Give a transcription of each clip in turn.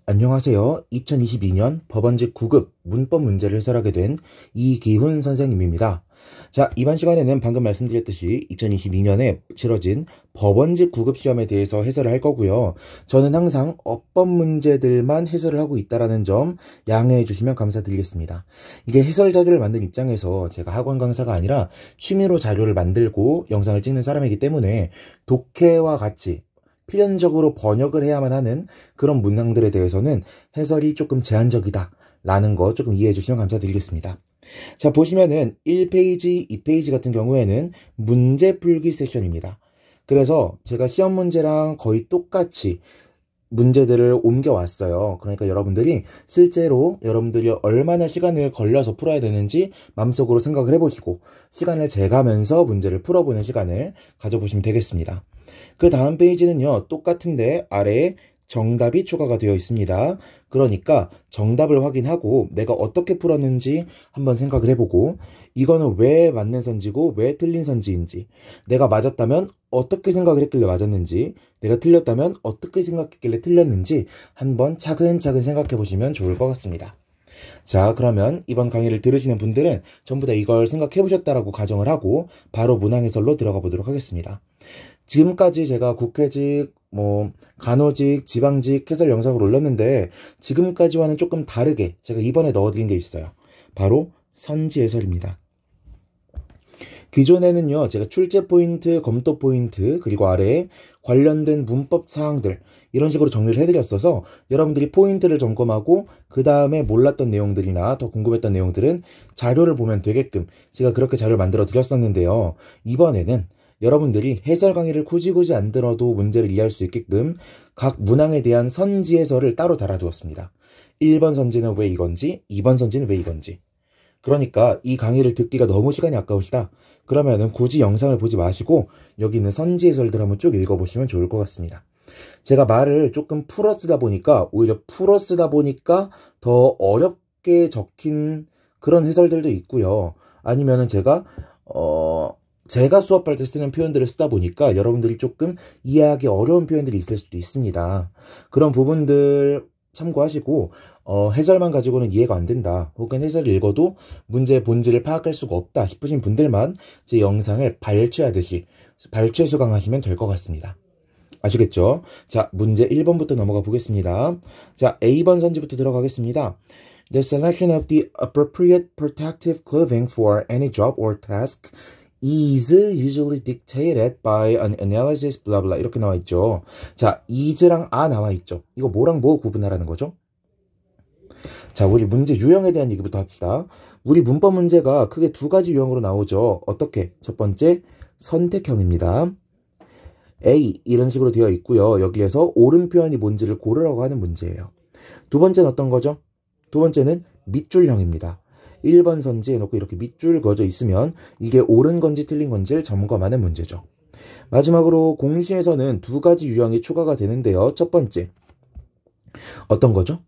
안녕하세요. 2022년 법원직 9급 문법 문제를 해설하게 된 이기훈 선생님입니다. 자, 이번 시간에는 방금 말씀드렸듯이 2022년에 치러진 법원직 9급 시험에 대해서 해설을 할 거고요. 저는 항상 어법 문제들만 해설을 하고 있다는 점 양해해 주시면 감사드리겠습니다. 이게 해설 자료를 만든 입장에서 제가 학원 강사가 아니라 취미로 자료를 만들고 영상을 찍는 사람이기 때문에 독해와 같이 필연적으로 번역을 해야만 하는 그런 문항들에 대해서는 해설이 조금 제한적이다 라는 거 조금 이해해 주시면 감사드리겠습니다. 자, 보시면은 1페이지, 2페이지 같은 경우에는 문제 풀기 세션입니다. 그래서 제가 시험 문제랑 거의 똑같이 문제들을 옮겨왔어요. 그러니까 여러분들이 실제로 여러분들이 얼마나 시간을 걸려서 풀어야 되는지 마음속으로 생각을 해보시고 시간을 재가면서 문제를 풀어보는 시간을 가져보시면 되겠습니다. 그 다음 페이지는요, 똑같은데 아래에 정답이 추가가 되어 있습니다. 그러니까 정답을 확인하고 내가 어떻게 풀었는지 한번 생각을 해보고 이거는 왜 맞는 선지고 왜 틀린 선지인지, 내가 맞았다면 어떻게 생각을 했길래 맞았는지, 내가 틀렸다면 어떻게 생각했길래 틀렸는지 한번 차근차근 생각해 보시면 좋을 것 같습니다. 자, 그러면 이번 강의를 들으시는 분들은 전부 다 이걸 생각해 보셨다라고 가정을 하고 바로 문항 해설로 들어가 보도록 하겠습니다. 지금까지 제가 국회직, 간호직, 지방직 해설 영상을 올렸는데 지금까지와는 조금 다르게 제가 이번에 넣어드린 게 있어요. 바로 선지 해설입니다. 기존에는요, 제가 출제 포인트, 검토 포인트, 그리고 아래에 관련된 문법 사항들 이런 식으로 정리를 해드렸어서 여러분들이 포인트를 점검하고 그 다음에 몰랐던 내용들이나 더 궁금했던 내용들은 자료를 보면 되게끔 제가 그렇게 자료를 만들어 드렸었는데요. 이번에는 여러분들이 해설 강의를 굳이 안 들어도 문제를 이해할 수 있게끔 각 문항에 대한 선지 해설을 따로 달아두었습니다. 1번 선지는 왜 이건지, 2번 선지는 왜 이건지. 그러니까 이 강의를 듣기가 너무 시간이 아까우시다. 그러면은 굳이 영상을 보지 마시고 여기 있는 선지 해설들 한번 쭉 읽어보시면 좋을 것 같습니다. 제가 말을 조금 풀어 쓰다 보니까 오히려 풀어 쓰다 보니까 더 어렵게 적힌 그런 해설들도 있고요. 아니면은 제가 수업할 때 쓰는 표현들을 쓰다 보니까 여러분들이 조금 이해하기 어려운 표현들이 있을 수도 있습니다. 그런 부분들 참고하시고 해설만 가지고는 이해가 안 된다, 혹은 해설을 읽어도 문제의 본질을 파악할 수가 없다 싶으신 분들만 제 영상을 발췌하듯이 발췌 수강하시면 될 것 같습니다. 아시겠죠? 자, 문제 1번부터 넘어가 보겠습니다. 자, A번 선지부터 들어가겠습니다. The selection of the appropriate protective clothing for any job or task is usually dictated by an analysis blah blah 이렇게 나와 있죠. 자, is랑 나와 있죠. 이거 뭐랑 뭐 구분하라는 거죠? 자, 우리 문제 유형에 대한 얘기부터 합시다. 우리 문법 문제가 크게 두 가지 유형으로 나오죠. 어떻게? 첫 번째, 선택형입니다. A 이런 식으로 되어 있고요. 여기에서 옳은 표현이 뭔지를 고르라고 하는 문제예요. 두 번째는 어떤 거죠? 두 번째는 밑줄형입니다. 1번 선지에 놓고 이렇게 밑줄 그어져 있으면 이게 옳은 건지 틀린 건지를 점검하는 문제죠. 마지막으로 공시에서는 두 가지 유형이 추가가 되는데요. 첫 번째, 어떤 거죠?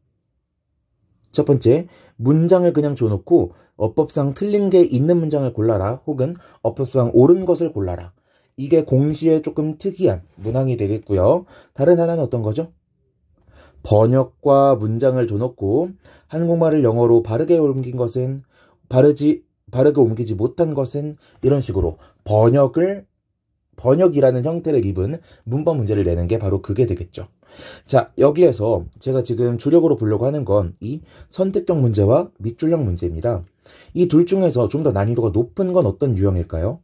첫 번째, 문장을 그냥 줘놓고 어법상 틀린 게 있는 문장을 골라라, 혹은 어법상 옳은 것을 골라라. 이게 공시에 조금 특이한 문항이 되겠고요. 다른 하나는 어떤 거죠? 번역과 문장을 줘놓고 한국말을 영어로 바르게 옮긴 것은 바르게 옮기지 못한 것은, 이런 식으로 번역이라는 형태를 입은 문법 문제를 내는 게 바로 그게 되겠죠. 자, 여기에서 제가 지금 주력으로 보려고 하는 건 이 선택형 문제와 밑줄형 문제입니다. 이 둘 중에서 좀 더 난이도가 높은 건 어떤 유형일까요?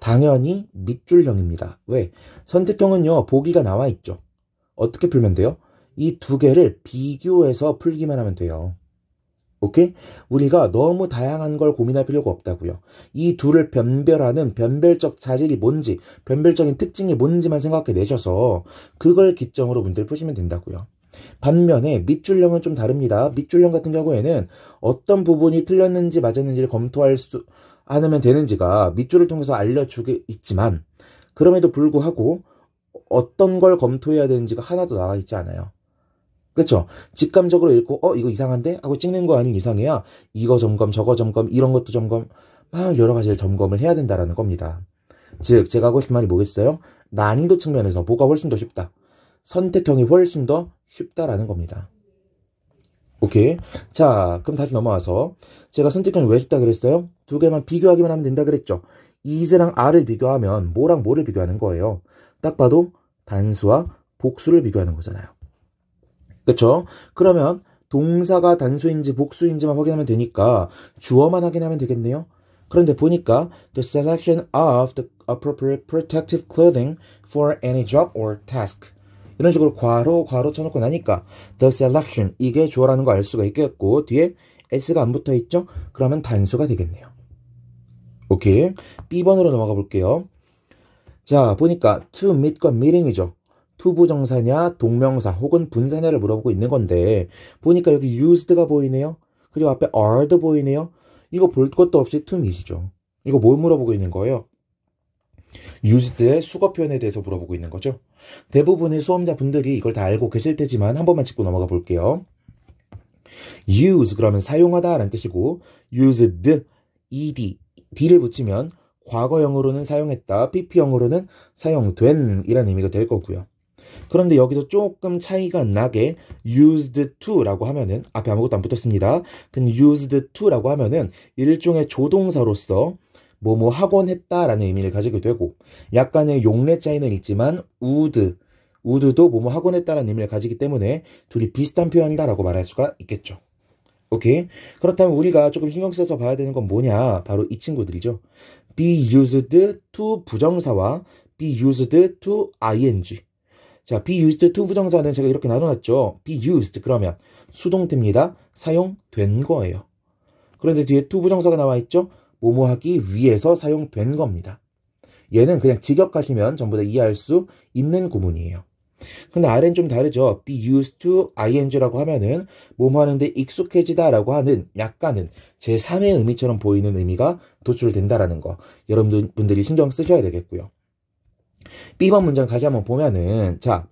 당연히 밑줄형입니다. 왜? 선택형은요, 보기가 나와 있죠. 어떻게 풀면 돼요? 이 두 개를 비교해서 풀기만 하면 돼요. 오케이? 우리가 너무 다양한 걸 고민할 필요가 없다고요. 이 둘을 변별하는 변별적 자질이 뭔지, 변별적인 특징이 뭔지만 생각해 내셔서 그걸 기점으로 문제를 푸시면 된다고요. 반면에 밑줄형은 좀 다릅니다. 밑줄형 같은 경우에는 어떤 부분이 틀렸는지 맞았는지를 검토할 수 않으면 되는지가 밑줄을 통해서 알려주고 있지만, 그럼에도 불구하고 어떤 걸 검토해야 되는지가 하나도 나와 있지 않아요. 그쵸? 직감적으로 읽고 이거 이상한데? 하고 찍는 거 아닌 이상해야 이거 점검, 저거 점검, 이런 것도 점검, 막 여러 가지를 점검을 해야 된다라는 겁니다. 즉, 제가 하고 싶은 말이 뭐겠어요? 난이도 측면에서 뭐가 훨씬 더 쉽다? 선택형이 훨씬 더 쉽다라는 겁니다. 오케이. 자, 그럼 다시 넘어와서 제가 선택권을 왜 줬다 그랬어요? 두 개만 비교하기만 하면 된다 그랬죠. is랑 are를 비교하면 뭐랑 뭐를 비교하는 거예요? 딱 봐도 단수와 복수를 비교하는 거잖아요. 그쵸? 그러면 동사가 단수인지 복수인지만 확인하면 되니까 주어만 확인하면 되겠네요. 그런데 보니까 the selection of the appropriate protective clothing for any job or task 이런 식으로 괄호 쳐놓고 나니까 the selection 이게 주어라는 거 알 수가 있겠고 뒤에 s가 안 붙어 있죠? 그러면 단수가 되겠네요. 오케이. B번으로 넘어가 볼게요. 자, 보니까 to meet과 meeting이죠. to 부정사냐 동명사 혹은 분사냐를 물어보고 있는 건데 보니까 여기 used가 보이네요. 그리고 앞에 are도 보이네요. 이거 볼 것도 없이 to meet이죠. 이거 뭘 물어보고 있는 거예요? used의 수거 표현에 대해서 물어보고 있는 거죠. 대부분의 수험자분들이 이걸 다 알고 계실 테지만 한 번만 짚고 넘어가 볼게요. use 그러면 사용하다 라는 뜻이고 used, ed, d를 붙이면 과거형으로는 사용했다, pp형으로는 사용된 이라는 의미가 될 거고요. 그런데 여기서 조금 차이가 나게 used to라고 하면은 앞에 아무것도 안 붙었습니다. 근데 used to라고 하면은 일종의 조동사로서 뭐뭐 하곤 했다라는 의미를 가지게 되고 약간의 용례 차이는 있지만 would도 뭐뭐 하곤 했다라는 의미를 가지기 때문에 둘이 비슷한 표현이다라고 말할 수가 있겠죠. 오케이? 그렇다면 우리가 조금 신경 써서 봐야 되는 건 뭐냐? 바로 이 친구들이죠. be used to 부정사와 be used to ing. 자, be used to 부정사는 제가 이렇게 나눠놨죠. be used 그러면 수동태입니다. 사용된 거예요. 그런데 뒤에 to 부정사가 나와 있죠. 뭐뭐 하기 위해서 사용된 겁니다. 얘는 그냥 직역하시면 전부 다 이해할 수 있는 구문이에요. 근데 R은 좀 다르죠. be used to ing라고 하면은 뭐뭐 하는데 익숙해지다 라고 하는 약간은 제3의 의미처럼 보이는 의미가 도출된다라는 거 여러분들이 신경 쓰셔야 되겠고요. B번 문장 다시 한번 보면은 자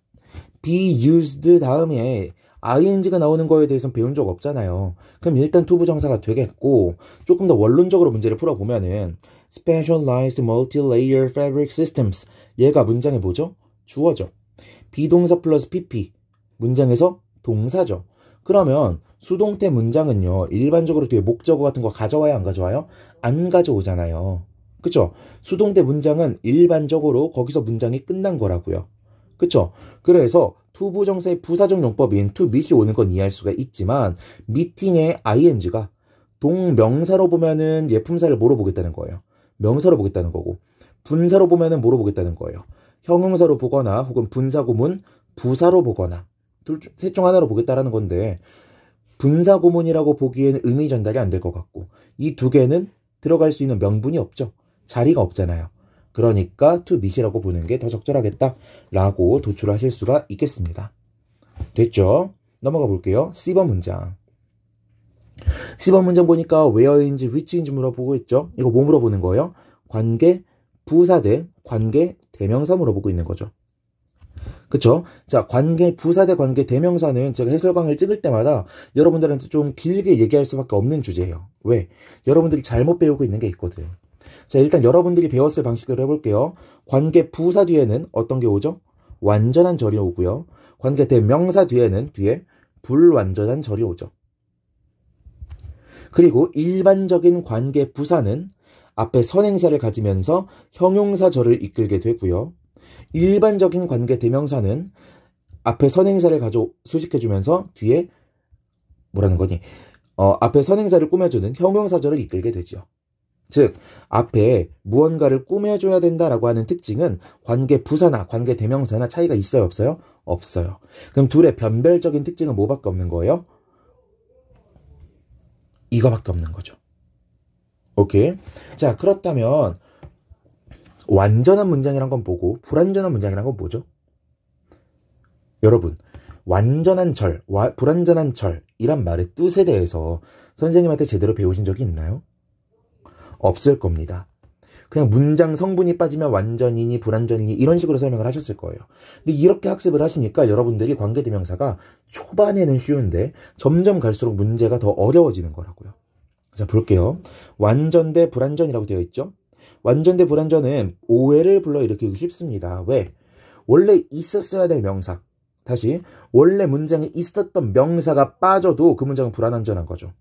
be used 다음에 ing가 나오는 거에 대해서는 배운 적 없잖아요. 그럼 일단 to 부정사가 되겠고 조금 더 원론적으로 문제를 풀어보면은 specialized multi-layer fabric systems 얘가 문장에 뭐죠? 주어죠. 비동사 플러스 pp 문장에서 동사죠. 그러면 수동태 문장은요 일반적으로 뒤에 목적어 같은 거 가져와야 안 가져와요? 안 가져오잖아요. 그쵸? 수동태 문장은 일반적으로 거기서 문장이 끝난 거라고요. 그쵸? 그래서 to 부정사의 부사적 용법인 to meet이 오는 건 이해할 수가 있지만 meeting의 ing가 동명사로 보면은 예품사를 뭐로 보겠다는 거예요? 명사로 보겠다는 거고 분사로 보면은 뭐로 보겠다는 거예요? 형용사로 보거나 혹은 분사구문 부사로 보거나 셋 중 하나로 보겠다라는 건데 분사구문이라고 보기에는 의미 전달이 안 될 것 같고 이 두 개는 들어갈 수 있는 명분이 없죠. 자리가 없잖아요. 그러니까 to meet이라고 보는 게 더 적절하겠다라고 도출하실 수가 있겠습니다. 됐죠? 넘어가 볼게요. C번 문장. C번 문장 보니까 where인지 which인지 물어보고 있죠. 이거 뭐 물어보는 거예요? 관계 부사 대 관계 대명사 물어보고 있는 거죠. 그쵸? 자, 관계 부사 대 관계 대명사는 제가 해설강을 찍을 때마다 여러분들한테 좀 길게 얘기할 수밖에 없는 주제예요. 왜? 여러분들이 잘못 배우고 있는 게 있거든. 자, 일단 여러분들이 배웠을 방식으로 해볼게요. 관계 부사 뒤에는 어떤 게 오죠? 완전한 절이 오고요. 관계 대명사 뒤에는 뒤에 불완전한 절이 오죠. 그리고 일반적인 관계 부사는 앞에 선행사를 가지면서 형용사절을 이끌게 되고요. 일반적인 관계 대명사는 앞에 선행사를 수식해주면서 뒤에 뭐라는 거니? 앞에 선행사를 꾸며주는 형용사절을 이끌게 되지요. 즉 앞에 무언가를 꾸며줘야 된다라고 하는 특징은 관계 부사나 관계 대명사나 차이가 있어요? 없어요? 없어요. 그럼 둘의 변별적인 특징은 뭐밖에 없는 거예요? 이거밖에 없는 거죠. 오케이. 자, 그렇다면 완전한 문장이란 건 뭐고 불완전한 문장이란 건 뭐죠? 여러분, 완전한 절, 불완전한 절이란 말의 뜻에 대해서 선생님한테 제대로 배우신 적이 있나요? 없을 겁니다. 그냥 문장 성분이 빠지면 완전이니 불완전이니 이런 식으로 설명을 하셨을 거예요. 근데 이렇게 학습을 하시니까 여러분들이 관계대명사가 초반에는 쉬운데 점점 갈수록 문제가 더 어려워지는 거라고요. 자, 볼게요. 완전 대 불완전이라고 되어 있죠? 완전 대 불완전은 오해를 불러일으키기 쉽습니다. 왜? 원래 있었어야 될 명사, 다시 원래 문장에 있었던 명사가 빠져도 그 문장은 불완전한 거죠.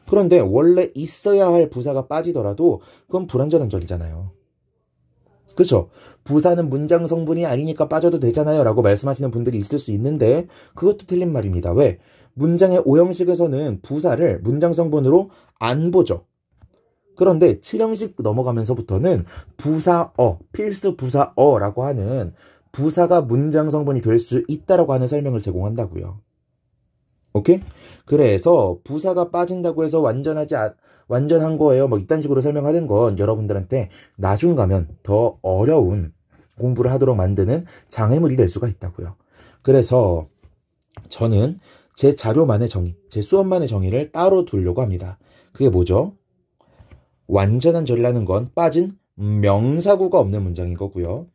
그런데 원래 있어야 할 부사가 빠지더라도 그건 불완전한 절이잖아요. 그렇죠? 부사는 문장 성분이 아니니까 빠져도 되잖아요 라고 말씀하시는 분들이 있을 수 있는데 그것도 틀린 말입니다. 왜? 문장의 오형식에서는 부사를 문장 성분으로 안 보죠. 그런데 7형식 넘어가면서부터는 부사어, 필수 부사어라고 하는 부사가 문장 성분이 될 수 있다라고 하는 설명을 제공한다고요. 오케이? 그래서 부사가 빠진다고 해서 완전한 거예요. 뭐 이딴 식으로 설명하는 건 여러분들한테 나중 가면 더 어려운 공부를 하도록 만드는 장애물이 될 수가 있다고요. 그래서 저는 제 자료만의 정의, 제 수업만의 정의를 따로 두려고 합니다. 그게 뭐죠? 완전한 절이라는 건 빠진 명사구가 없는 문장인 거고요.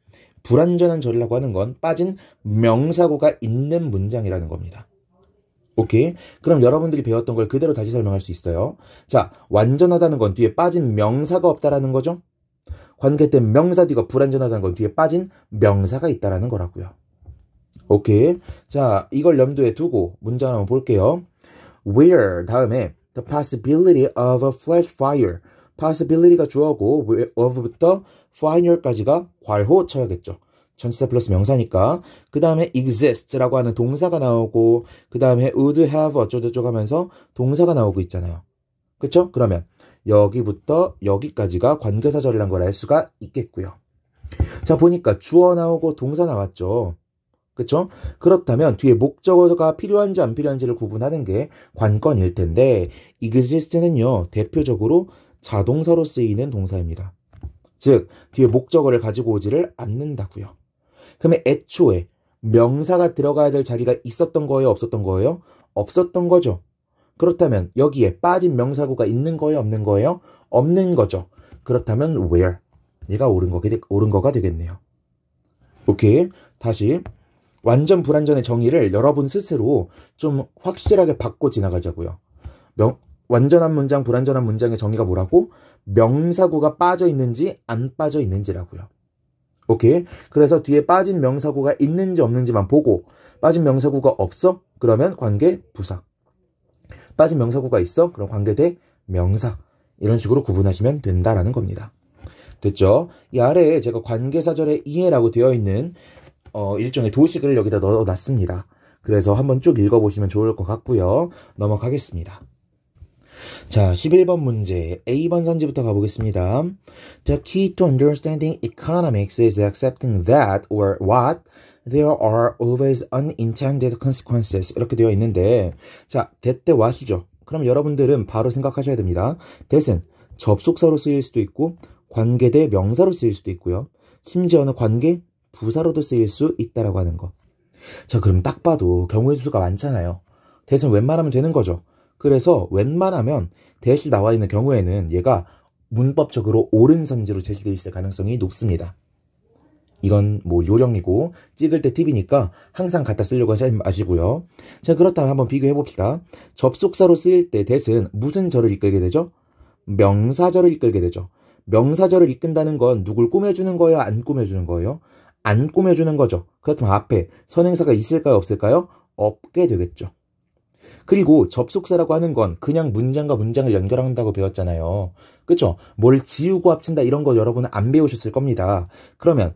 불완전한 절이라고 하는 건 빠진 명사구가 있는 문장이라는 겁니다. 오케이? 그럼 여러분들이 배웠던 걸 그대로 다시 설명할 수 있어요. 자, 완전하다는 건 뒤에 빠진 명사가 없다라는 거죠. 관계된 명사 뒤가 불완전하다는 건 뒤에 빠진 명사가 있다라는 거라고요. 오케이? 자, 이걸 염두에 두고 문장 한번 볼게요. Where 다음에 the possibility of a flash fire. possibility가 주어고 of부터 fire까지가 괄호 쳐야겠죠. 전치사 플러스 명사니까. 그 다음에 exist라고 하는 동사가 나오고 그 다음에 would have 어쩌고저쩌고 하면서 동사가 나오고 있잖아요. 그쵸? 그러면 여기부터 여기까지가 관계사절이란 걸 알 수가 있겠고요. 자, 보니까 주어 나오고 동사 나왔죠. 그쵸? 그렇다면 뒤에 목적어가 필요한지 안 필요한지를 구분하는 게 관건일 텐데 exist는요 대표적으로 자동사로 쓰이는 동사입니다. 즉 뒤에 목적어를 가지고 오지를 않는다고요. 그러면 애초에 명사가 들어가야 될 자리가 있었던 거예요? 없었던 거예요? 없었던 거죠. 그렇다면 여기에 빠진 명사구가 있는 거예요? 없는 거예요? 없는 거죠. 그렇다면 where? 얘가 옳은 거가 되겠네요. 오케이. 다시 완전 불완전의 정의를 여러분 스스로 좀 확실하게 받고 지나가자고요. 완전한 문장, 불완전한 문장의 정의가 뭐라고? 명사구가 빠져 있는지 안 빠져 있는지라고요. 오케이? 그래서 뒤에 빠진 명사구가 있는지 없는지만 보고 빠진 명사구가 없어? 그러면 관계 부사. 빠진 명사구가 있어? 그럼 관계대 명사. 이런 식으로 구분하시면 된다라는 겁니다. 됐죠? 이 아래에 제가 관계사절의 이해라고 되어 있는 일종의 도식을 여기다 넣어놨습니다. 그래서 한번 쭉 읽어보시면 좋을 것 같고요. 넘어가겠습니다. 자, 11번 문제 A번 선지부터 가보겠습니다. The key to understanding economics is accepting that or what there are always unintended consequences 이렇게 되어 있는데 자, that 때 what이죠. 그럼 여러분들은 바로 생각하셔야 됩니다. that은 접속사로 쓰일 수도 있고 관계대 명사로 쓰일 수도 있고요. 심지어는 관계 부사로도 쓰일 수 있다라고 하는 거. 자, 그럼 딱 봐도 경우의 수가 많잖아요. that은 웬만하면 되는 거죠. 그래서 웬만하면 that이 나와 있는 경우에는 얘가 문법적으로 옳은 선지로 제시되어 있을 가능성이 높습니다. 이건 뭐 요령이고 찍을 때 팁이니까 항상 갖다 쓰려고 하지 마시고요. 자, 그렇다면 한번 비교해 봅시다. 접속사로 쓰일 때 that은 무슨 절을 이끌게 되죠? 명사절을 이끌게 되죠. 명사절을 이끈다는 건 누굴 꾸며주는 거예요? 안 꾸며주는 거예요? 안 꾸며주는 거죠. 그렇다면 앞에 선행사가 있을까요? 없을까요? 없게 되겠죠. 그리고 접속사라고 하는 건 그냥 문장과 문장을 연결한다고 배웠잖아요. 그쵸? 뭘 지우고 합친다 이런 거 여러분은 안 배우셨을 겁니다. 그러면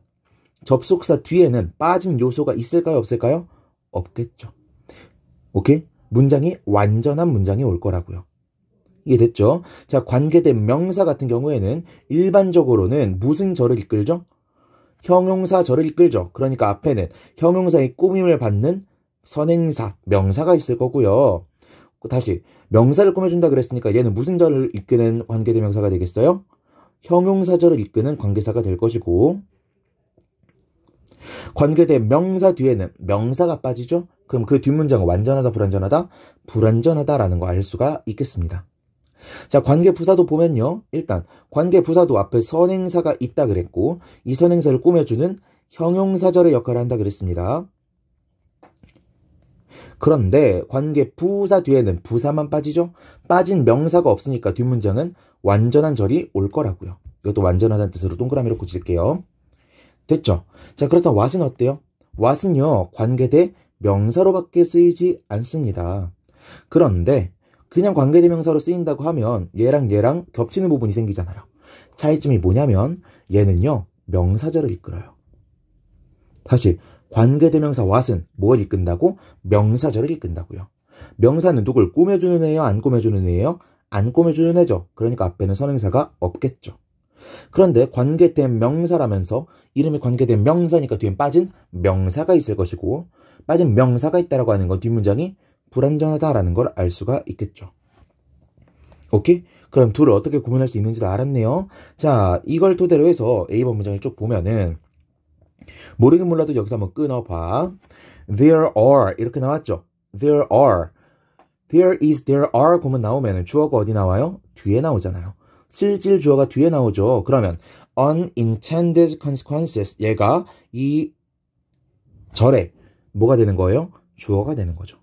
접속사 뒤에는 빠진 요소가 있을까요? 없을까요? 없겠죠. 오케이? 문장이 완전한 문장이 올 거라고요. 이해됐죠? 자, 관계된 명사 같은 경우에는 일반적으로는 무슨 절을 이끌죠? 형용사 절을 이끌죠. 그러니까 앞에는 형용사의 꾸밈을 받는 선행사, 명사가 있을 거고요. 다시 명사를 꾸며준다 그랬으니까 얘는 무슨 절을 이끄는 관계대명사가 되겠어요? 형용사절을 이끄는 관계사가 될 것이고 관계대명사 뒤에는 명사가 빠지죠? 그럼 그 뒷문장은 완전하다, 불완전하다? 불완전하다라는 거 알 수가 있겠습니다. 자, 관계부사도 보면요. 일단 관계부사도 앞에 선행사가 있다 그랬고 이 선행사를 꾸며주는 형용사절의 역할을 한다 그랬습니다. 그런데 관계 부사 뒤에는 부사만 빠지죠? 빠진 명사가 없으니까 뒷문장은 완전한 절이 올 거라고요. 이것도 완전하다는 뜻으로 동그라미로 고칠게요. 됐죠? 자, 그렇다면 what은 어때요? what은요, 관계대 명사로밖에 쓰이지 않습니다. 그런데 그냥 관계대명사로 쓰인다고 하면 얘랑 겹치는 부분이 생기잖아요. 차이점이 뭐냐면 얘는요 명사절을 이끌어요. 다시 관계대명사 what은 뭘 이끈다고? 명사절을 이끈다고요. 명사는 누굴 꾸며주는 애예요? 안 꾸며주는 애예요? 안 꾸며주는 애죠. 그러니까 앞에는 선행사가 없겠죠. 그런데 관계된 명사라면서 이름이 관계된 명사니까 뒤엔 빠진 명사가 있을 것이고 빠진 명사가 있다라고 하는 건 뒷문장이 불완전하다라는 걸 알 수가 있겠죠. 오케이? 그럼 둘을 어떻게 구분할 수 있는지도 알았네요. 자, 이걸 토대로 해서 A번 문장을 쭉 보면은 모르긴 몰라도 여기서 한번 끊어봐. There are 이렇게 나왔죠. There are. There is, there are 구문 나오면은 주어가 어디 나와요? 뒤에 나오잖아요. 실질 주어가 뒤에 나오죠. 그러면 unintended consequences 얘가 이 절에 뭐가 되는 거예요? 주어가 되는 거죠.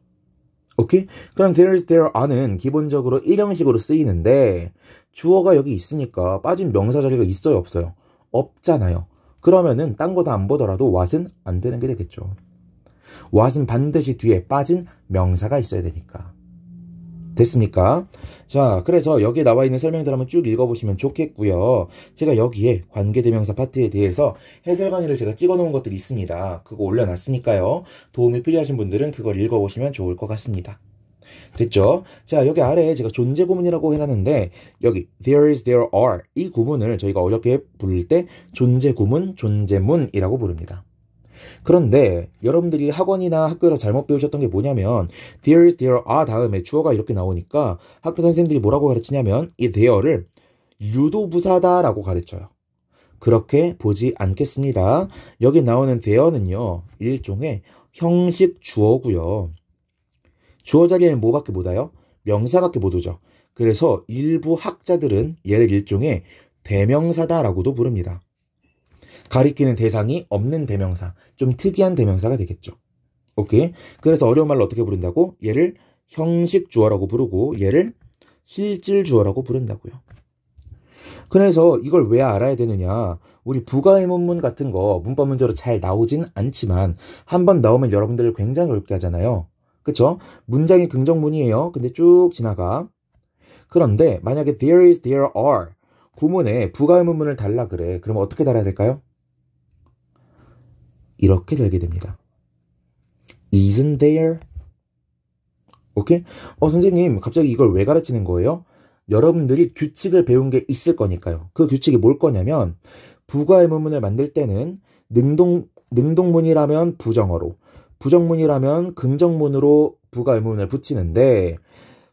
오케이? 그럼 there is, there are는 기본적으로 일형식으로 쓰이는데 주어가 여기 있으니까 빠진 명사 자리가 있어요? 없어요? 없잖아요. 그러면은 딴 거 다 안 보더라도 what은 안 되는 게 되겠죠. what은 반드시 뒤에 빠진 명사가 있어야 되니까. 됐습니까? 자, 그래서 여기에 나와 있는 설명들 한번 쭉 읽어보시면 좋겠고요. 제가 여기에 관계대명사 파트에 대해서 해설 강의를 제가 찍어놓은 것들이 있습니다. 그거 올려놨으니까요. 도움이 필요하신 분들은 그걸 읽어보시면 좋을 것 같습니다. 됐죠? 자, 여기 아래에 제가 존재 구문이라고 해놨는데 여기 there is, there are 이 구문을 저희가 어렵게 부를 때 존재 구문, 존재문이라고 부릅니다. 그런데 여러분들이 학원이나 학교에서 잘못 배우셨던 게 뭐냐면 there is, there are 다음에 주어가 이렇게 나오니까 학교 선생님들이 뭐라고 가르치냐면 이 there를 유도부사다라고 가르쳐요. 그렇게 보지 않겠습니다. 여기 나오는 there는요 일종의 형식 주어고요. 주어 자리에는 뭐밖에 못 와요? 명사밖에 못 오죠. 그래서 일부 학자들은 얘를 일종의 대명사다라고도 부릅니다. 가리키는 대상이 없는 대명사, 좀 특이한 대명사가 되겠죠. 오케이? 그래서 어려운 말로 어떻게 부른다고? 얘를 형식 주어라고 부르고 얘를 실질 주어라고 부른다고요. 그래서 이걸 왜 알아야 되느냐? 우리 부가의문문 같은 거 문법 문제로 잘 나오진 않지만 한번 나오면 여러분들을 굉장히 어렵게 하잖아요. 그쵸? 문장이 긍정문이에요. 근데 쭉 지나가. 그런데 만약에 there is, there are 구문에 부가의문문을 달라 그래. 그러면 어떻게 달아야 될까요? 이렇게 달게 됩니다. Isn't there? 오케이? 선생님 갑자기 이걸 왜 가르치는 거예요? 여러분들이 규칙을 배운 게 있을 거니까요. 그 규칙이 뭘 거냐면 부가의문문을 만들 때는 능동문이라면 부정어로 부정문이라면 긍정문으로 부가의문문을 붙이는데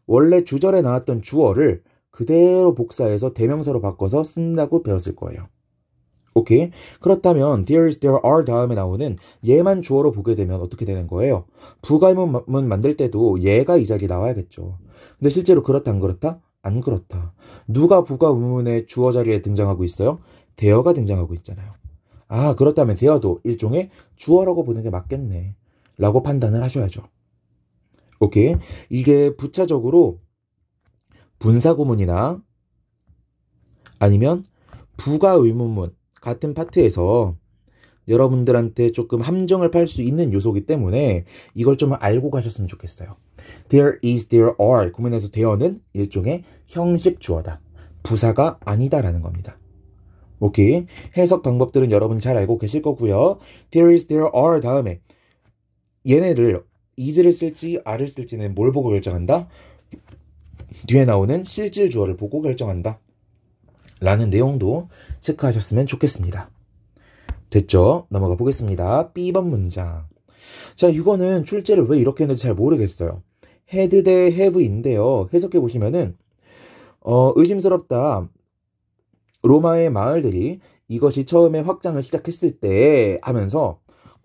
원래 주절에 나왔던 주어를 그대로 복사해서 대명사로 바꿔서 쓴다고 배웠을 거예요. 오케이? 그렇다면 there is, there are 다음에 나오는 얘만 주어로 보게 되면 어떻게 되는 거예요? 부가의문문 만들 때도 얘가 이 자리에 나와야겠죠. 근데 실제로 그렇다 안 그렇다? 안 그렇다. 누가 부가의문문의 주어 자리에 등장하고 있어요? there가 등장하고 있잖아요. 아, 그렇다면 there도 일종의 주어라고 보는 게 맞겠네 라고 판단을 하셔야죠. 오케이? 이게 부차적으로 분사구문이나 아니면 부가의문문 같은 파트에서 여러분들한테 조금 함정을 팔 수 있는 요소이기 때문에 이걸 좀 알고 가셨으면 좋겠어요. There is, there are 구문에서 there는 일종의 형식 주어다. 부사가 아니다라는 겁니다. 오케이? 해석 방법들은 여러분 잘 알고 계실 거고요. There is, there are 다음에 얘네를 is를 쓸지 are를 쓸지는 뭘 보고 결정한다? 뒤에 나오는 실질 주어를 보고 결정한다. 라는 내용도 체크하셨으면 좋겠습니다. 됐죠? 넘어가 보겠습니다. B번 문장. 자, 이거는 출제를 왜 이렇게 했는지 잘 모르겠어요. had 대 have인데요. 해석해 보시면은 의심스럽다. 로마의 마을들이 이것이 처음에 확장을 시작했을 때 하면서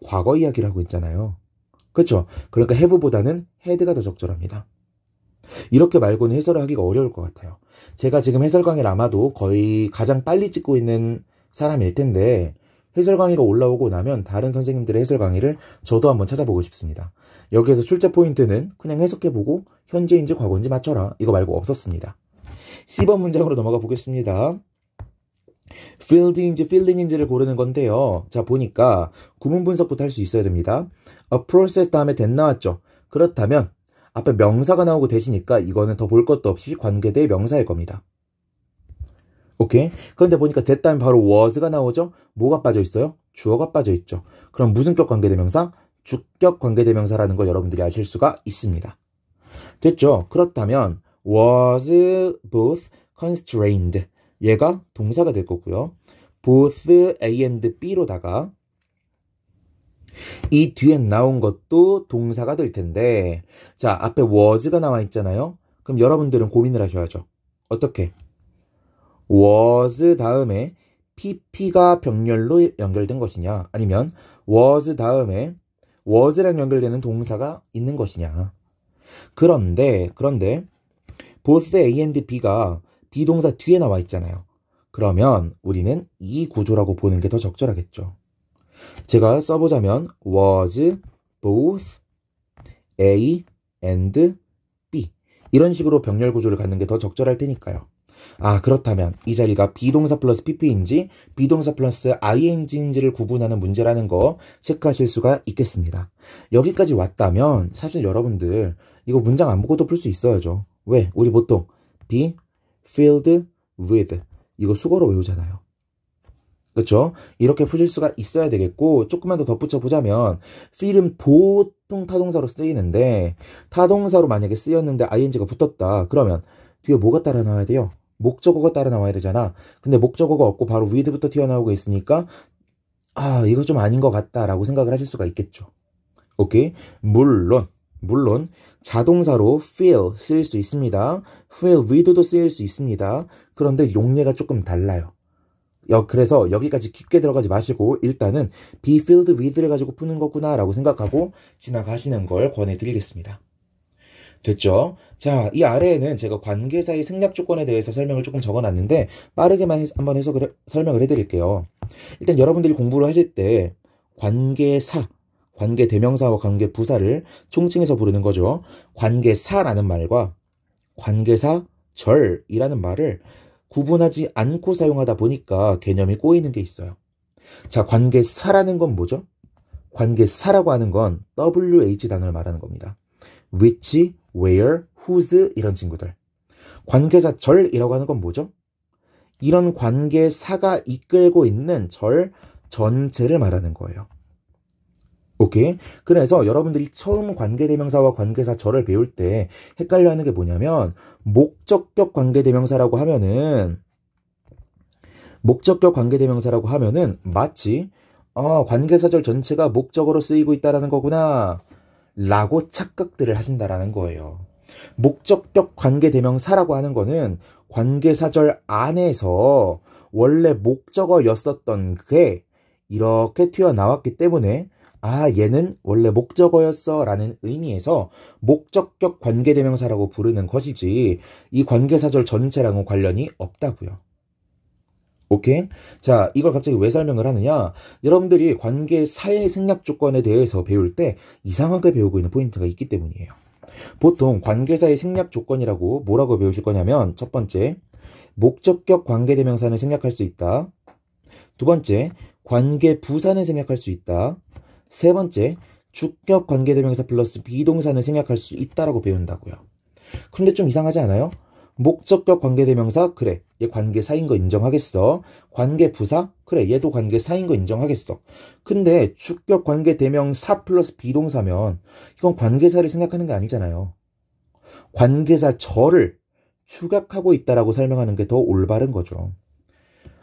과거 이야기를 하고 있잖아요. 그렇죠? 그러니까 have보다는 had가 더 적절합니다. 이렇게 말고는 해설을 하기가 어려울 것 같아요. 제가 지금 해설 강의를 아마도 거의 가장 빨리 찍고 있는 사람일 텐데 해설 강의가 올라오고 나면 다른 선생님들의 해설 강의를 저도 한번 찾아보고 싶습니다. 여기에서 출제 포인트는 그냥 해석해보고 현재인지 과거인지 맞춰라. 이거 말고 없었습니다. C번 문장으로 넘어가 보겠습니다. filled인지 filling인지를 고르는 건데요. 자, 보니까 구문 분석부터 할 수 있어야 됩니다. a process 다음에 that 나왔죠. 그렇다면 앞에 명사가 나오고 대시니까 이거는 더 볼 것도 없이 관계대 명사일 겁니다. 오케이? 그런데 보니까 that 다음에 바로 was가 나오죠. 뭐가 빠져 있어요? 주어가 빠져 있죠. 그럼 무슨 격 관계대명사? 주격 관계대명사라는 걸 여러분들이 아실 수가 있습니다. 됐죠? 그렇다면 was both constrained, 얘가 동사가 될 거고요. both A and B로다가 이 뒤에 나온 것도 동사가 될 텐데, 자, 앞에 was가 나와 있잖아요. 그럼 여러분들은 고민을 하셔야죠. 어떻게? was 다음에 pp가 병렬로 연결된 것이냐, 아니면 was 다음에 was랑 연결되는 동사가 있는 것이냐. 그런데 both A and B가 비동사 뒤에 나와 있잖아요. 그러면 우리는 이 구조라고 보는 게 더 적절하겠죠. 제가 써보자면 was both A and B, 이런 식으로 병렬 구조를 갖는 게 더 적절할 테니까요. 아, 그렇다면 이 자리가 비동사 플러스 pp인지 비동사 플러스 ing인지를 구분하는 문제라는 거 체크하실 수가 있겠습니다. 여기까지 왔다면 사실 여러분들 이거 문장 안 보고도 풀 수 있어야죠. 왜? 우리 보통 be filled with 이거 수거로 외우잖아요. 그렇죠? 이렇게 푸실 수가 있어야 되겠고, 조금만 더 덧붙여 보자면 fill은 보통 타동사로 쓰이는데, 타동사로 만약에 쓰였는데 ing가 붙었다. 그러면 뒤에 뭐가 따라 나와야 돼요? 목적어가 따라 나와야 되잖아. 근데 목적어가 없고 바로 with부터 튀어나오고 있으니까 아, 이거 좀 아닌 것 같다라고 생각을 하실 수가 있겠죠. 오케이? 물론 자동사로 fill 쓰일 수 있습니다. fill with도 쓰일 수 있습니다. 그런데 용례가 조금 달라요. 그래서 여기까지 깊게 들어가지 마시고 일단은 be filled with를 가지고 푸는 거구나 라고 생각하고 지나가시는 걸 권해드리겠습니다. 됐죠? 자, 이 아래에는 제가 관계사의 생략 조건에 대해서 설명을 조금 적어놨는데 빠르게만 한번 설명을 해드릴게요. 일단 여러분들이 공부를 하실 때 관계사, 관계대명사와 관계부사를 총칭해서 부르는 거죠. 관계사라는 말과 관계사절이라는 말을 구분하지 않고 사용하다 보니까 개념이 꼬이는 게 있어요. 자, 관계사라는 건 뭐죠? 관계사라고 하는 건 WH 단어를 말하는 겁니다. which, where, whose 이런 친구들. 관계사절이라고 하는 건 뭐죠? 이런 관계사가 이끌고 있는 절 전체를 말하는 거예요. 오케이? 그래서 여러분들이 처음 관계대명사와 관계사절을 배울 때 헷갈려 하는 게 뭐냐면 목적격 관계대명사라고 하면은 마치 관계사절 전체가 목적어로 쓰이고 있다라는 거구나 라고 착각들을 하신다라는 거예요. 목적격 관계대명사라고 하는 거는 관계사절 안에서 원래 목적어였었던 게 이렇게 튀어나왔기 때문에 아, 얘는 원래 목적어였어 라는 의미에서 목적격 관계대명사라고 부르는 것이지 이 관계사절 전체랑은 관련이 없다고요. 오케이? 자, 이걸 갑자기 왜 설명을 하느냐? 여러분들이 관계사의 생략 조건에 대해서 배울 때 이상하게 배우고 있는 포인트가 있기 때문이에요. 보통 관계사의 생략 조건이라고 뭐라고 배우실 거냐면 첫 번째, 목적격 관계대명사는 생략할 수 있다. 두 번째, 관계부사는 생략할 수 있다. 세 번째, 주격 관계대명사 플러스 비동사는 생략할 수 있다라고 배운다고요. 그런데 좀 이상하지 않아요? 목적격 관계대명사, 그래, 얘 관계사인 거 인정하겠어. 관계부사, 그래, 얘도 관계사인 거 인정하겠어. 근데 주격 관계대명사 플러스 비동사면 이건 관계사를 생각하는 게 아니잖아요. 관계사절을 추각하고 있다라고 설명하는 게 더 올바른 거죠.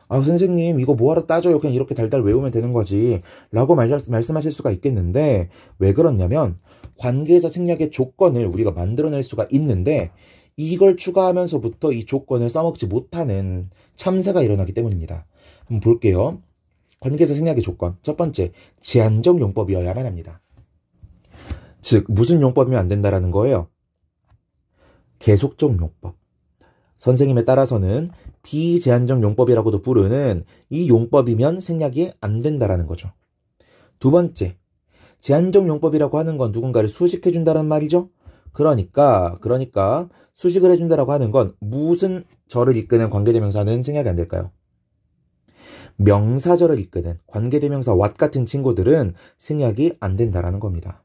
아, 선생님, 이거 뭐하러 따져요? 그냥 이렇게 달달 외우면 되는 거지. 라고 말씀하실 수가 있겠는데, 왜 그렇냐면, 관계사 생략의 조건을 우리가 만들어낼 수가 있는데, 이걸 추가하면서부터 이 조건을 써먹지 못하는 참사가 일어나기 때문입니다. 한번 볼게요. 관계사 생략의 조건. 첫 번째, 제한적 용법이어야만 합니다. 즉, 무슨 용법이면 안 된다라는 거예요? 계속적 용법. 선생님에 따라서는 비제한적 용법이라고도 부르는 이 용법이면 생략이 안 된다라는 거죠. 두 번째, 제한적 용법이라고 하는 건 누군가를 수식해준다는 말이죠. 그러니까 수식을 해준다라고 하는 건 무슨 절을 이끄는 관계대명사는 생략이 안 될까요? 명사절을 이끄는 관계대명사 what 같은 친구들은 생략이 안 된다라는 겁니다.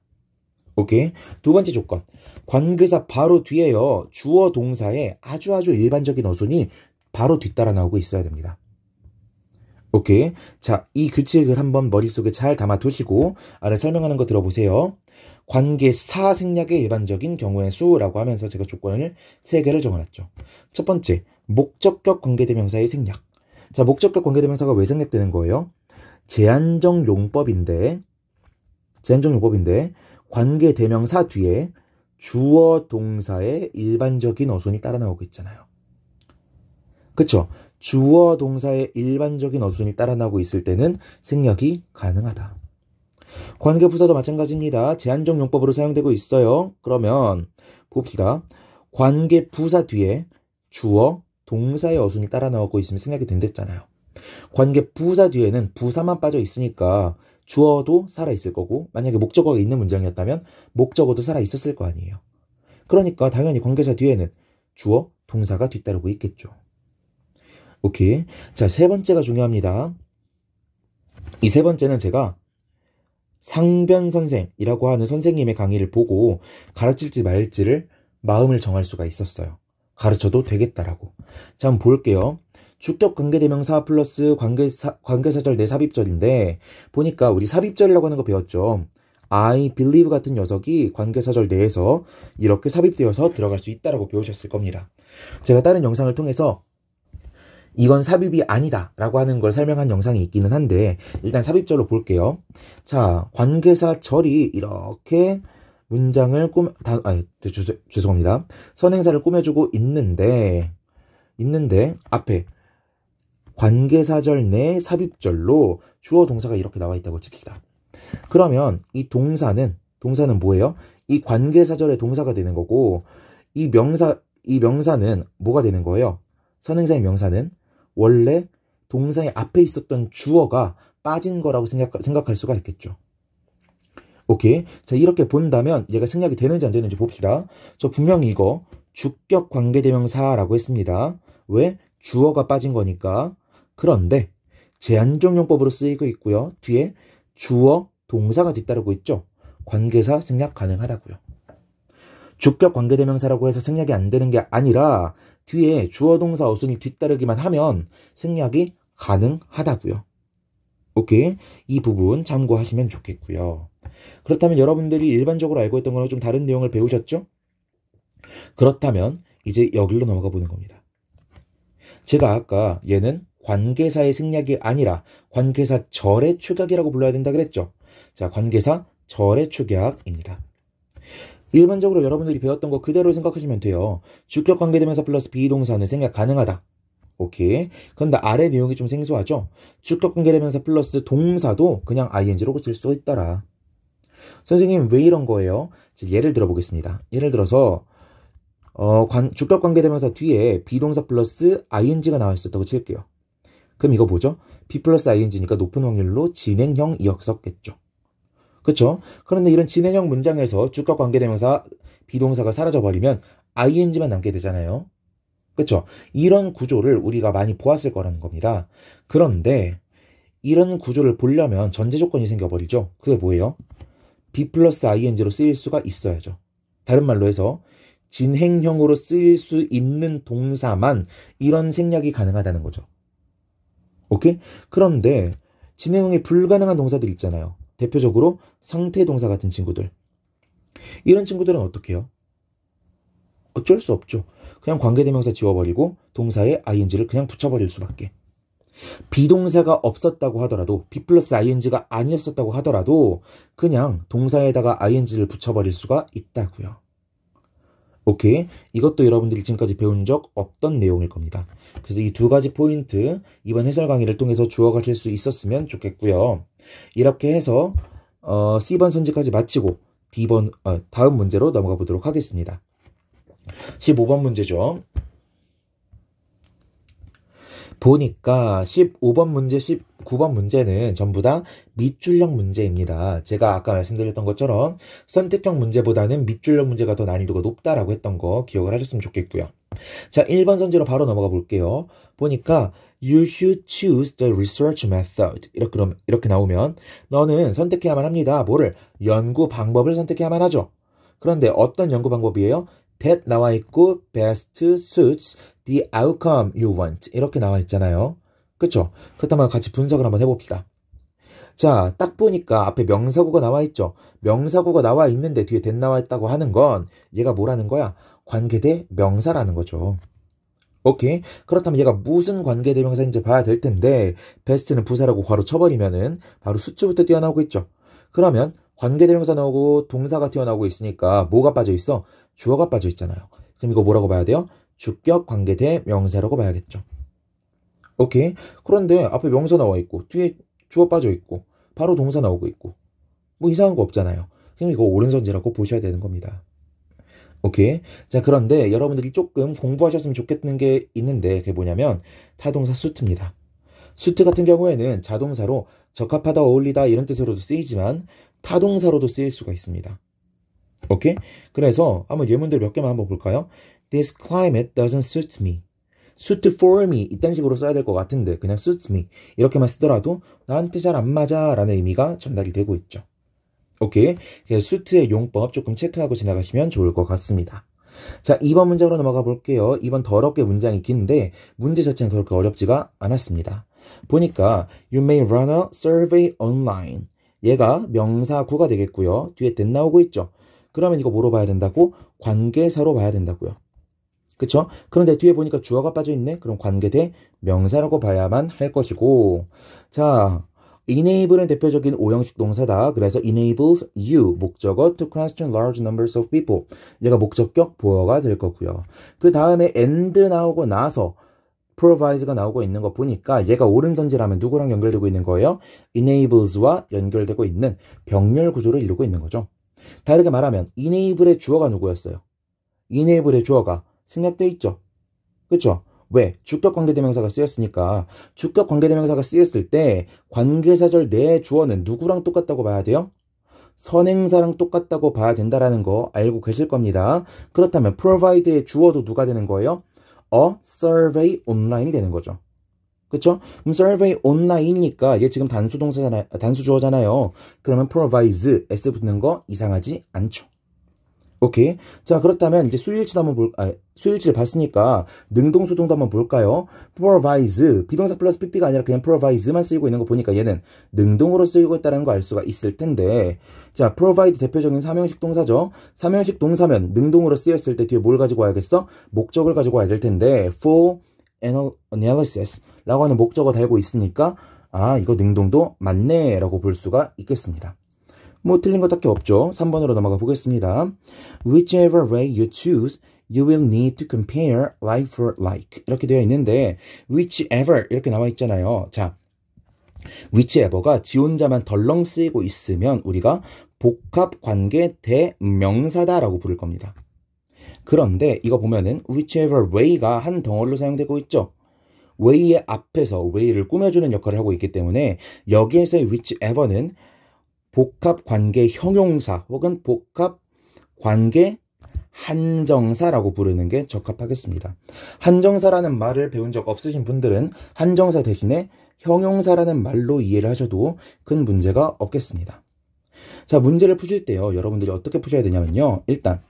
오케이. 두 번째 조건. 관계사 바로 뒤에요. 주어 동사의 아주 일반적인 어순이 바로 뒤따라 나오고 있어야 됩니다. 오케이. 자, 이 규칙을 한번 머릿속에 잘 담아두시고 아래 설명하는 거 들어보세요. 관계사 생략의 일반적인 경우의 수라고 하면서 제가 조건을 3개를 적어놨죠. 첫 번째, 목적격 관계대명사의 생략. 자, 목적격 관계대명사가 왜 생략되는 거예요? 제한적 용법인데 관계대명사 뒤에 주어 동사의 일반적인 어순이 따라 나오고 있잖아요. 그쵸? 주어 동사의 일반적인 어순이 따라 나오고 있을 때는 생략이 가능하다. 관계부사도 마찬가지입니다. 제한적 용법으로 사용되고 있어요. 그러면 봅시다. 관계부사 뒤에 주어 동사의 어순이 따라 나오고 있으면 생략이 된댔잖아요. 관계부사 뒤에는 부사만 빠져 있으니까 주어도 살아있을 거고, 만약에 목적어가 있는 문장이었다면 목적어도 살아있었을 거 아니에요. 그러니까 당연히 관계사 뒤에는 주어, 동사가 뒤따르고 있겠죠. 오케이. 자, 세 번째가 중요합니다. 이 세 번째는 제가 상변 선생이라고 하는 선생님의 강의를 보고 가르칠지 말지를 마음을 정할 수가 있었어요. 가르쳐도 되겠다라고. 자, 한번 볼게요. 주격 관계대명사 플러스 관계사절 내 삽입절인데 보니까 우리 삽입절이라고 하는 거 배웠죠. I believe 같은 녀석이 관계사절 내에서 이렇게 삽입되어서 들어갈 수 있다라고 배우셨을 겁니다. 제가 다른 영상을 통해서 이건 삽입이 아니다 라고 하는 걸 설명한 영상이 있기는 한데 일단 삽입절로 볼게요. 자, 관계사절이 이렇게 문장을 죄송합니다. 선행사를 꾸며주고 있는데 앞에 관계사절 내 삽입절로 주어 동사가 이렇게 나와 있다고 칩시다. 그러면 이 동사는 뭐예요? 이 관계사절의 동사가 되는 거고 이 명사는 뭐가 되는 거예요? 선행사의 명사는 원래 동사의 앞에 있었던 주어가 빠진 거라고 생각할 수가 있겠죠. 오케이. 자, 이렇게 본다면 얘가 생략이 되는지 안 되는지 봅시다. 저 분명히 이거 주격 관계대명사라고 했습니다. 왜? 주어가 빠진 거니까. 그런데 제한적 용법으로 쓰이고 있고요. 뒤에 주어, 동사가 뒤따르고 있죠. 관계사 생략 가능하다고요. 주격 관계대명사라고 해서 생략이 안 되는 게 아니라 뒤에 주어, 동사, 어순이 뒤따르기만 하면 생략이 가능하다고요. 오케이? 이 부분 참고하시면 좋겠고요. 그렇다면 여러분들이 일반적으로 알고 있던 거랑 좀 다른 내용을 배우셨죠? 그렇다면 이제 여기로 넘어가 보는 겁니다. 제가 아까 얘는 관계사의 생략이 아니라 관계사 절의 축약이라고 불러야 된다 그랬죠? 자, 관계사 절의 축약입니다. 일반적으로 여러분들이 배웠던 거 그대로 생각하시면 돼요. 주격 관계대명사 플러스 비동사는 생략 가능하다. 오케이. 그런데 아래 내용이 좀 생소하죠? 주격 관계대명사 플러스 동사도 그냥 ing로 고칠 수 있더라. 선생님 왜 이런 거예요? 예를 들어 보겠습니다. 예를 들어서 주격 관계대명사 뒤에 비동사 플러스 ing가 나와 있었다고 칠게요. 그럼 이거 뭐죠? be 플러스 ing니까 높은 확률로 진행형이었었겠죠. 그쵸? 그런데 이런 진행형 문장에서 주격 관계대명사 비동사가 사라져버리면 ing만 남게 되잖아요. 그쵸? 이런 구조를 우리가 많이 보았을 거라는 겁니다. 그런데 이런 구조를 보려면 전제 조건이 생겨버리죠. 그게 뭐예요? be 플러스 ing로 쓰일 수가 있어야죠. 다른 말로 해서 진행형으로 쓰일 수 있는 동사만 이런 생략이 가능하다는 거죠. 오케이? 그런데 진행형이 불가능한 동사들 있잖아요. 대표적으로 상태동사 같은 친구들. 이런 친구들은 어떻게 해요? 어쩔 수 없죠. 그냥 관계대명사 지워버리고 동사에 ing를 그냥 붙여버릴 수밖에. 비동사가 없었다고 하더라도 be 플러스 ing가 아니었었다고 하더라도 그냥 동사에다가 ing를 붙여버릴 수가 있다고요. 오케이. 이것도 여러분들이 지금까지 배운 적 없던 내용일 겁니다. 그래서 이 두 가지 포인트 이번 해설 강의를 통해서 주워가실 수 있었으면 좋겠고요. 이렇게 해서 C번 선지까지 마치고 다음 문제로 넘어가 보도록 하겠습니다. 15번 문제죠. 보니까 15번 문제, 19번 문제는 전부 다 밑줄력 문제입니다. 제가 아까 말씀드렸던 것처럼 선택형 문제보다는 밑줄력 문제가 더 난이도가 높다라고 했던 거 기억을 하셨으면 좋겠고요. 자, 1번 선지로 바로 넘어가 볼게요. 보니까 You should choose the research method. 이렇게 나오면 너는 선택해야만 합니다. 뭐를? 연구 방법을 선택해야만 하죠. 그런데 어떤 연구 방법이에요? That 나와 있고 best suits the outcome you want. 이렇게 나와 있잖아요. 그쵸? 그렇다면 같이 분석을 한번 해봅시다. 자, 딱 보니까 앞에 명사구가 나와 있죠. 명사구가 나와 있는데 뒤에 that 나와 있다고 하는 건 얘가 뭐라는 거야? 관계대 명사라는 거죠. 오케이. 그렇다면 얘가 무슨 관계대명사인지 봐야 될 텐데 best는 부사라고 괄호 쳐버리면은 바로 수치부터 튀어나오고 있죠. 그러면 관계대명사 나오고 동사가 튀어나오고 있으니까 뭐가 빠져 있어? 주어가 빠져 있잖아요. 그럼 이거 뭐라고 봐야 돼요? 주격 관계대명사라고 봐야겠죠. 오케이. 그런데 앞에 명사 나와 있고 뒤에 주어 빠져 있고 바로 동사 나오고 있고 뭐 이상한 거 없잖아요. 그럼 이거 오른손지라고 보셔야 되는 겁니다. 오케이. 자, 그런데 여러분들이 조금 공부하셨으면 좋겠는 게 있는데 그게 뭐냐면 타동사 수트입니다. 수트 같은 경우에는 자동사로 적합하다, 어울리다 이런 뜻으로도 쓰이지만 타동사로도 쓰일 수가 있습니다. 오케이? 그래서 한번 예문들 몇 개만 한번 볼까요? This climate doesn't suit me. suit for me 이딴 식으로 써야 될 것 같은데 그냥 suits me 이렇게만 쓰더라도 나한테 잘 안 맞아 라는 의미가 전달이 되고 있죠. 오케이. 그래서 수트의 용법 조금 체크하고 지나가시면 좋을 것 같습니다. 자, 2번 문장으로 넘어가 볼게요. 2번 더럽게 문장이 긴데 문제 자체는 그렇게 어렵지가 않았습니다. 보니까 You may run a survey online. 얘가 명사구가 되겠고요. 뒤에 that 나오고 있죠. 그러면 이거 뭐로 봐야 된다고? 관계사로 봐야 된다고요. 그쵸? 그런데 뒤에 보니까 주어가 빠져있네? 그럼 관계대 명사라고 봐야만 할 것이고 자, enable은 대표적인 오형식 동사다. 그래서 enables you 목적어 to question large numbers of people. 얘가 목적격 보어가 될 거고요. 그 다음에 and 나오고 나서 provides가 나오고 있는 거 보니까 얘가 오른손지라면 누구랑 연결되고 있는 거예요? enables와 연결되고 있는 병렬 구조를 이루고 있는 거죠. 다르게 말하면 enable의 주어가 누구였어요? enable의 주어가 생략돼 있죠. 그쵸? 왜? 주격 관계대명사가 쓰였으니까 주격 관계대명사가 쓰였을 때 관계사절 내의 주어는 누구랑 똑같다고 봐야 돼요? 선행사랑 똑같다고 봐야 된다라는 거 알고 계실 겁니다. 그렇다면 provide의 주어도 누가 되는 거예요? A survey online이 되는 거죠. 그쵸? 그럼 survey online이니까 얘 지금 단수동사잖아요. 단수주어잖아요. 그러면 provides s 붙는 거 이상하지 않죠. 오케이. 자, 그렇다면 이제 수일치도 한번 수일치를 봤으니까 능동수동도 한번 볼까요? provides, 비동사 플러스 pp가 아니라 그냥 provides만 쓰이고 있는 거 보니까 얘는 능동으로 쓰이고 있다는 거 알 수가 있을 텐데 자, provide 대표적인 삼형식 동사죠. 삼형식 동사면 능동으로 쓰였을 때 뒤에 뭘 가지고 와야겠어? 목적을 가지고 와야 될 텐데 for analysis 라고 하는 목적어 달고 있으니까 아, 이거 능동도 맞네 라고 볼 수가 있겠습니다. 뭐 틀린 거 딱히 없죠. 3번으로 넘어가 보겠습니다. Whichever way you choose, you will need to compare like for like. 이렇게 되어 있는데 whichever 이렇게 나와 있잖아요. 자, whichever가 지 혼자만 덜렁 쓰이고 있으면 우리가 복합관계 대명사다라고 부를 겁니다. 그런데 이거 보면은 whichever way가 한 덩어리로 사용되고 있죠. way의 앞에서 way를 꾸며주는 역할을 하고 있기 때문에 여기에서의 whichever는 복합관계 형용사 혹은 복합관계 한정사라고 부르는 게 적합하겠습니다. 한정사라는 말을 배운 적 없으신 분들은 한정사 대신에 형용사라는 말로 이해를 하셔도 큰 문제가 없겠습니다. 자, 문제를 푸실 때요. 여러분들이 어떻게 푸셔야 되냐면요. 일단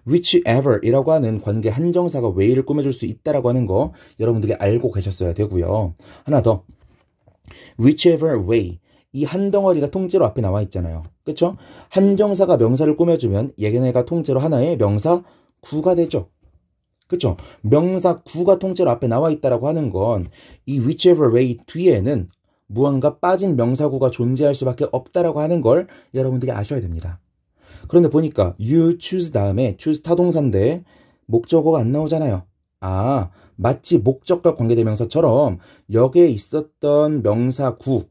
whichever 이라고 하는 관계 한정사가 way를 꾸며줄 수 있다라고 하는 거 여러분들이 알고 계셨어야 되고요. 하나 더 whichever way 이 한 덩어리가 통째로 앞에 나와 있잖아요. 그쵸? 한정사가 명사를 꾸며주면 얘네가 통째로 하나의 명사구가 되죠. 그쵸? 명사구가 통째로 앞에 나와 있다라고 하는 건 이 whichever way 뒤에는 무언가 빠진 명사구가 존재할 수밖에 없다라고 하는 걸 여러분들이 아셔야 됩니다. 그런데 보니까 you choose 다음에 choose 타동사인데 목적어가 안 나오잖아요. 아, 마치 목적과 관계대명사처럼 여기에 있었던 명사구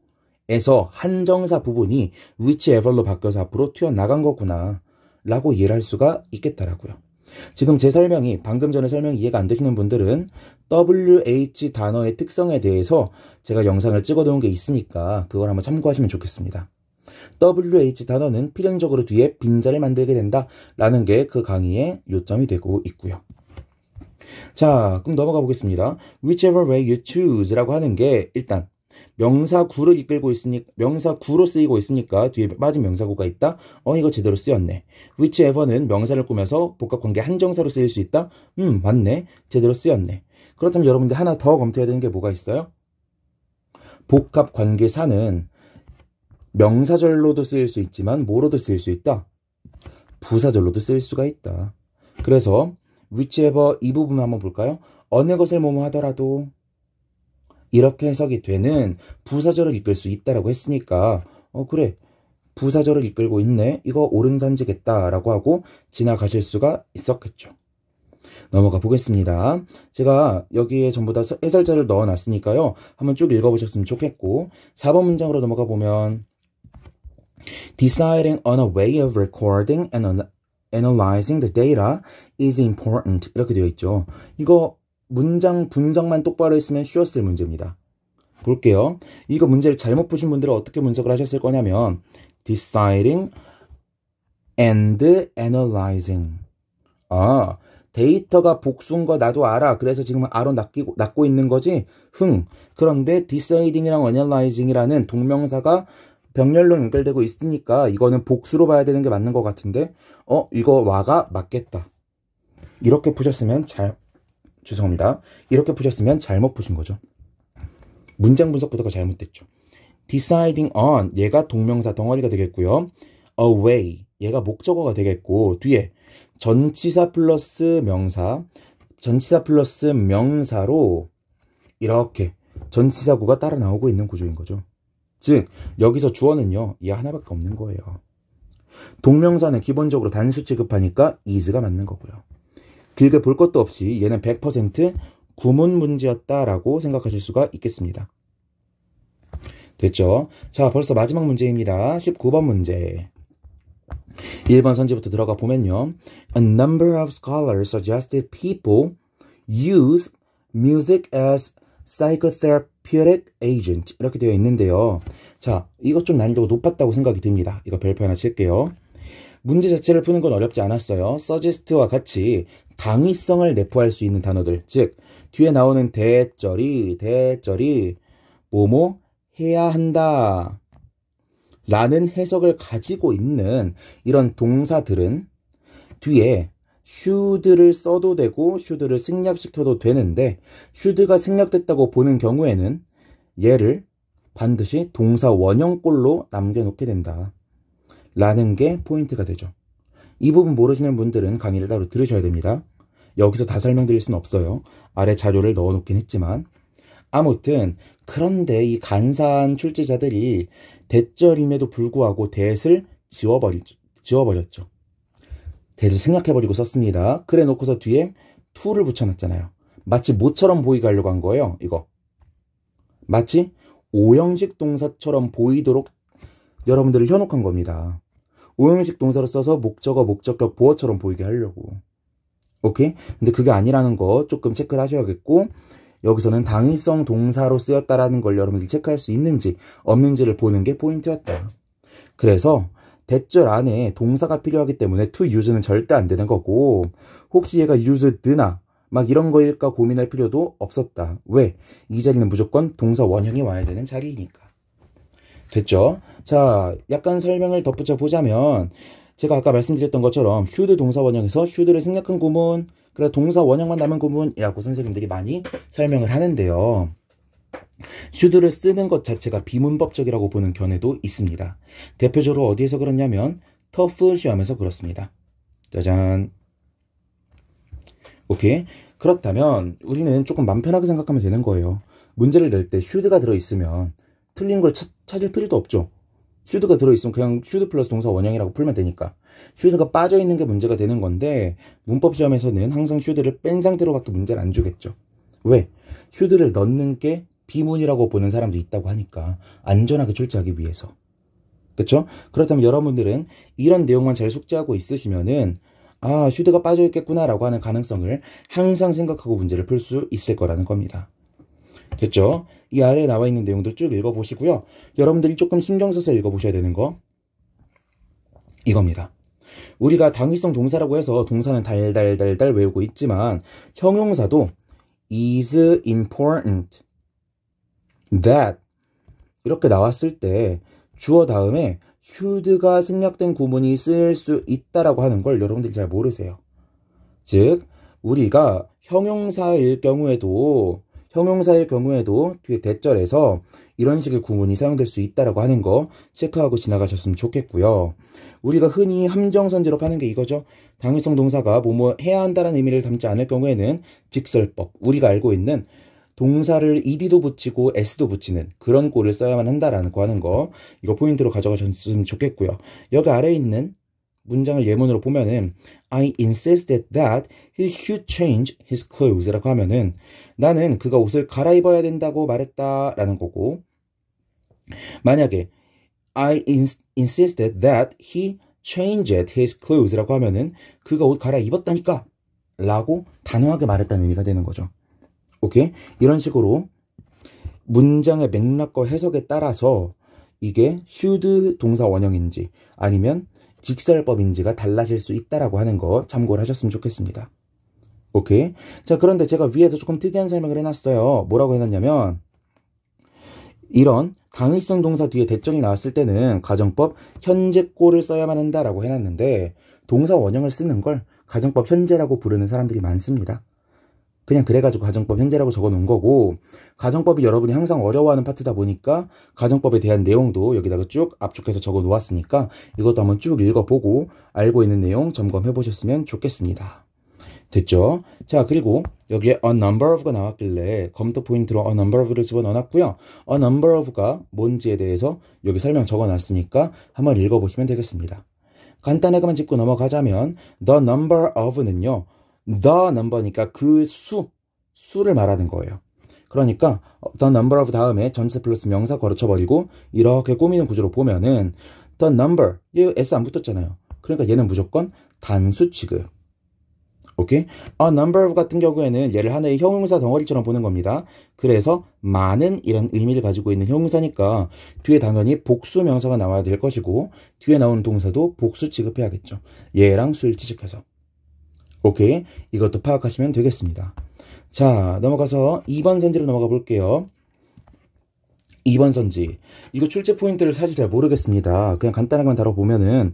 에서 한정사 부분이 whichever로 바뀌어서 앞으로 튀어나간 거구나 라고 이해를 할 수가 있겠더라고요. 지금 제 설명이 방금 전에 설명이 이해가 안 되시는 분들은 WH 단어의 특성에 대해서 제가 영상을 찍어 놓은 게 있으니까 그걸 한번 참고하시면 좋겠습니다. WH 단어는 필연적으로 뒤에 빈자를 만들게 된다 라는 게 그 강의의 요점이 되고 있고요. 자, 그럼 넘어가 보겠습니다. Whichever way you choose 라고 하는 게 일단 명사구를 이끌고 있으니까 명사구로 쓰이고 있으니까 뒤에 빠진 명사구가 있다. 이거 제대로 쓰였네. whichever는 명사를 꾸며서 복합관계 한정사로 쓰일 수 있다. 맞네. 제대로 쓰였네. 그렇다면 여러분들 하나 더 검토해야 되는 게 뭐가 있어요? 복합관계사는 명사절로도 쓰일 수 있지만 뭐로도 쓰일 수 있다. 부사절로도 쓰일 수가 있다. 그래서 whichever 이 부분 한번 볼까요? 어느 것을 뭐뭐 하더라도 이렇게 해석이 되는 부사절을 이끌 수 있다라고 했으니까 그래 부사절을 이끌고 있네 이거 옳은 산지겠다라고 하고 지나가실 수가 있었겠죠. 넘어가 보겠습니다. 제가 여기에 전부 다 해설자를 넣어놨으니까요. 한번 쭉 읽어보셨으면 좋겠고 4번 문장으로 넘어가 보면 Deciding on a way of recording and analyzing the data is important 이렇게 되어 있죠. 이거 문장 분석만 똑바로 했으면 쉬웠을 문제입니다. 볼게요. 이거 문제를 잘못 푸신 분들은 어떻게 분석을 하셨을 거냐면 deciding and analyzing 데이터가 복수인 거 나도 알아. 그래서 지금 아로 낚고 있는 거지. 그런데 deciding이랑 analyzing이라는 동명사가 병렬로 연결되고 있으니까 이거는 복수로 봐야 되는 게 맞는 것 같은데 이거 와가 맞겠다. 이렇게 푸셨으면 죄송합니다. 이렇게 푸셨으면 잘못 푸신 거죠. 문장 분석부터가 잘못됐죠. deciding on 얘가 동명사 덩어리가 되겠고요. away 얘가 목적어가 되겠고 뒤에 전치사 플러스 명사로 이렇게 전치사구가 따라 나오고 있는 구조인 거죠. 즉 여기서 주어는요. 이 하나밖에 없는 거예요. 동명사는 기본적으로 단수 취급하니까 is가 맞는 거고요. 길게 볼 것도 없이 얘는 100% 구문 문제였다라고 생각하실 수가 있겠습니다. 됐죠? 자, 벌써 마지막 문제입니다. 19번 문제. 1번 선지부터 들어가 보면요. A number of scholars suggested people use music as psychotherapeutic agent 이렇게 되어 있는데요. 자, 이것 좀 난이도가 높았다고 생각이 듭니다. 이거 별표 하나 칠게요. 문제 자체를 푸는 건 어렵지 않았어요. suggest와 같이 당위성을 내포할 수 있는 단어들, 즉 뒤에 나오는 대절이 뭐뭐 해야 한다 라는 해석을 가지고 있는 이런 동사들은 뒤에 should를 써도 되고 should를 생략시켜도 되는데 should가 생략됐다고 보는 경우에는 얘를 반드시 동사 원형꼴로 남겨놓게 된다 라는 게 포인트가 되죠. 이 부분 모르시는 분들은 강의를 따로 들으셔야 됩니다. 여기서 다 설명드릴 수는 없어요. 아래 자료를 넣어놓긴 했지만 아무튼 그런데 이 간사한 출제자들이 대절임에도 불구하고 대를 지워버렸죠. 대를 생략해버리고 썼습니다. 그래 놓고서 뒤에 to를 붙여놨잖아요. 마치 뭐처럼 보이게 하려고 한 거예요. 이거 마치 오형식 동사처럼 보이도록 여러분들을 현혹한 겁니다. 오형식 동사로 써서 목적어, 목적격, 보어처럼 보이게 하려고. 오케이? 근데 그게 아니라는 거 조금 체크를 하셔야겠고 여기서는 당위성 동사로 쓰였다라는 걸 여러분들이 체크할 수 있는지 없는지를 보는 게 포인트였다. 그래서 대절 안에 동사가 필요하기 때문에 to use는 절대 안 되는 거고 혹시 얘가 used나 막 이런 거일까 고민할 필요도 없었다. 왜? 이 자리는 무조건 동사 원형이 와야 되는 자리이니까. 됐죠? 자, 약간 설명을 덧붙여 보자면 제가 아까 말씀드렸던 것처럼 should 동사 원형에서 should를 생략한 구문, 그래 동사 원형만 남은 구문이라고 선생님들이 많이 설명을 하는데요. should를 쓰는 것 자체가 비문법적이라고 보는 견해도 있습니다. 대표적으로 어디에서 그렇냐면 TOEFL 시험에서 그렇습니다. 짜잔. 오케이. 그렇다면 우리는 조금 맘 편하게 생각하면 되는 거예요. 문제를 낼 때 should가 들어있으면 틀린 걸 찾을 필요도 없죠. should가 들어있으면 그냥 should 플러스 동사 원형이라고 풀면 되니까. should가 빠져있는 게 문제가 되는 건데 문법 시험에서는 항상 should를 뺀 상태로밖에 문제를 안 주겠죠. 왜? should를 넣는 게 비문이라고 보는 사람도 있다고 하니까 안전하게 출제하기 위해서. 그쵸? 그렇다면 여러분들은 이런 내용만 잘 숙지하고 있으시면은 아, should가 빠져있겠구나 라고 하는 가능성을 항상 생각하고 문제를 풀 수 있을 거라는 겁니다. 됐죠? 이 아래에 나와 있는 내용들 쭉 읽어보시고요. 여러분들이 조금 신경 써서 읽어보셔야 되는 거 이겁니다. 우리가 당위성 동사라고 해서 동사는 달달달달 외우고 있지만 형용사도 is important that 이렇게 나왔을 때 주어 다음에 should가 생략된 구문이 쓸 수 있다라고 하는 걸 여러분들이 잘 모르세요. 즉 우리가 형용사일 경우에도 뒤에 대절에서 이런 식의 구문이 사용될 수 있다라고 하는 거 체크하고 지나가셨으면 좋겠고요. 우리가 흔히 함정선지로 하는 게 이거죠. 당위성 동사가 뭐뭐 해야 한다는 의미를 담지 않을 경우에는 직설법, 우리가 알고 있는 동사를 ed도 붙이고 s도 붙이는 그런 꼴을 써야만 한다라는 거 하는 거, 이거 포인트로 가져가셨으면 좋겠고요. 여기 아래에 있는 문장을 예문으로 보면은 I insisted that he should change his clothes 라고 하면은 나는 그가 옷을 갈아입어야 된다고 말했다라는 거고, 만약에 I insisted that he changed his clothes 라고 하면은 그가 옷 갈아입었다니까 라고 단호하게 말했다는 의미가 되는 거죠. 오케이? 이런 식으로 문장의 맥락과 해석에 따라서 이게 should 동사 원형인지 아니면 직설법인지가 달라질 수 있다라고 하는 거 참고를 하셨으면 좋겠습니다. 오케이? 자, 그런데 제가 위에서 조금 특이한 설명을 해놨어요. 뭐라고 해놨냐면 이런 당위성 동사 뒤에 대절이 나왔을 때는 가정법 현재꼴을 써야만 한다라고 해놨는데 동사 원형을 쓰는 걸 가정법 현재라고 부르는 사람들이 많습니다. 그냥 그래가지고 가정법 현재라고 적어놓은 거고, 가정법이 여러분이 항상 어려워하는 파트다 보니까 가정법에 대한 내용도 여기다가 쭉 압축해서 적어 놓았으니까 이것도 한번 쭉 읽어보고 알고 있는 내용 점검해 보셨으면 좋겠습니다. 됐죠? 자, 그리고 여기에 a number of가 나왔길래 검토 포인트로 a number of를 집어넣어놨고요. a number of가 뭔지에 대해서 여기 설명 적어놨으니까 한번 읽어보시면 되겠습니다. 간단하게만 짚고 넘어가자면 the number of는요, the number니까 그 수를 말하는 거예요. 그러니까 the number of 다음에 전체 플러스 명사 걸쳐버리고 이렇게 꾸미는 구조로 보면은 the number, 얘 s 안 붙었잖아요. 그러니까 얘는 무조건 단수 취급. 오케이? a number of 같은 경우에는 얘를 하나의 형용사 덩어리처럼 보는 겁니다. 그래서 많은 이런 의미를 가지고 있는 형용사니까 뒤에 당연히 복수 명사가 나와야 될 것이고 뒤에 나오는 동사도 복수 취급해야겠죠. 얘랑 수를 취직해서. 오케이, 이것도 파악하시면 되겠습니다. 자, 넘어가서 2번 선지로 넘어가 볼게요. 2번 선지. 이거 출제 포인트를 사실 잘 모르겠습니다. 그냥 간단하게만 다뤄보면은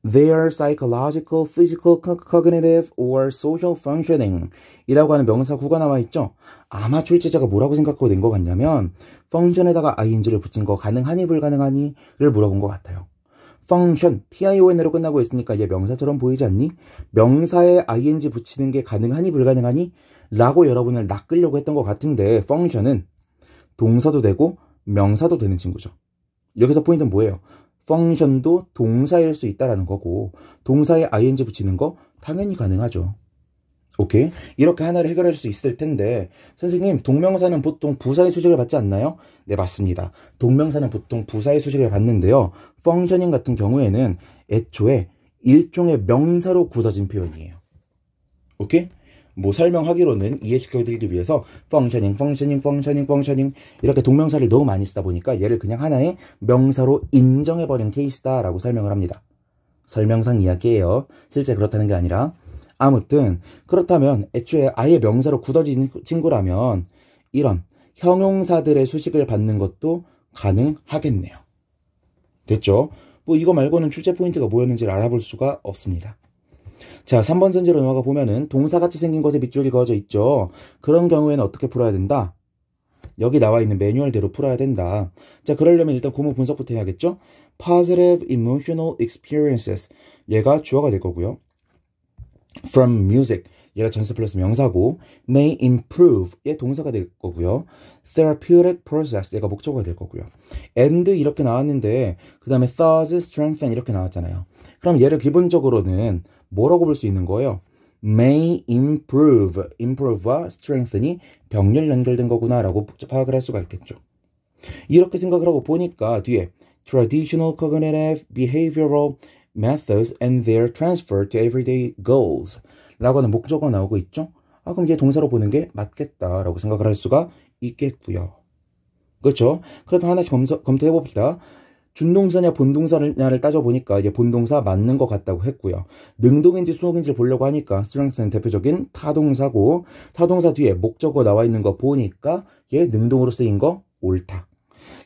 their psychological, physical, cognitive, or social functioning 이라고 하는 명사 구가 나와 있죠. 아마 출제자가 뭐라고 생각하고 낸 것 같냐면 function에다가 ing를 붙인 거 가능하니 불가능하니를 물어본 것 같아요. function, tion으로 끝나고 있으니까 얘 명사처럼 보이지 않니? 명사에 ing 붙이는 게 가능하니 불가능하니? 라고 여러분을 낚으려고 했던 것 같은데 function은 동사도 되고 명사도 되는 친구죠. 여기서 포인트는 뭐예요? function도 동사일 수 있다라는 거고 동사에 ing 붙이는 거 당연히 가능하죠. 오케이? 이렇게 하나를 해결할 수 있을 텐데 선생님, 동명사는 보통 부사의 수식을 받지 않나요? 네, 맞습니다. 동명사는 보통 부사의 수식을 받는데요. functioning 같은 경우에는 애초에 일종의 명사로 굳어진 표현이에요. 오케이? 뭐 설명하기로는 이해시켜드리기 위해서 functioning 이렇게 동명사를 너무 많이 쓰다 보니까 얘를 그냥 하나의 명사로 인정해버린 케이스다라고 설명을 합니다. 설명상 이야기예요. 실제 그렇다는 게 아니라. 아무튼 그렇다면 애초에 아예 명사로 굳어진 친구라면 이런 형용사들의 수식을 받는 것도 가능하겠네요. 됐죠? 뭐 이거 말고는 출제 포인트가 뭐였는지를 알아볼 수가 없습니다. 자, 3번 선지로 넘어가 보면은 동사같이 생긴 것에 밑줄이 그어져 있죠. 그런 경우에는 어떻게 풀어야 된다? 여기 나와 있는 매뉴얼대로 풀어야 된다. 자, 그러려면 일단 구문 분석부터 해야겠죠? positive emotional experiences, 얘가 주어가 될 거고요. from music, 얘가 전체 플러스 명사고 may improve, 얘 동사가 될 거고요. therapeutic process, 얘가 목적어가 될 거고요. and 이렇게 나왔는데 그 다음에 thus, strengthen 이렇게 나왔잖아요. 그럼 얘를 기본적으로는 뭐라고 볼 수 있는 거예요? may improve, improve와 strengthen이 병렬 연결된 거구나 라고 파악을 할 수가 있겠죠. 이렇게 생각을 하고 보니까 뒤에 traditional cognitive behavioral methods and their transfer to everyday goals 라고 하는 목적어가 나오고 있죠. 아, 그럼 이제 동사로 보는 게 맞겠다라고 생각을 할 수가 있겠고요. 그렇죠? 그래도 하나씩 검토해 봅시다. 준동사냐 본동사냐를 따져보니까 이제 본동사 맞는 것 같다고 했고요. 능동인지 수동인지를 보려고 하니까 strength는 대표적인 타동사고 타동사 뒤에 목적어 나와 있는 거 보니까 얘 능동으로 쓰인 거 옳다.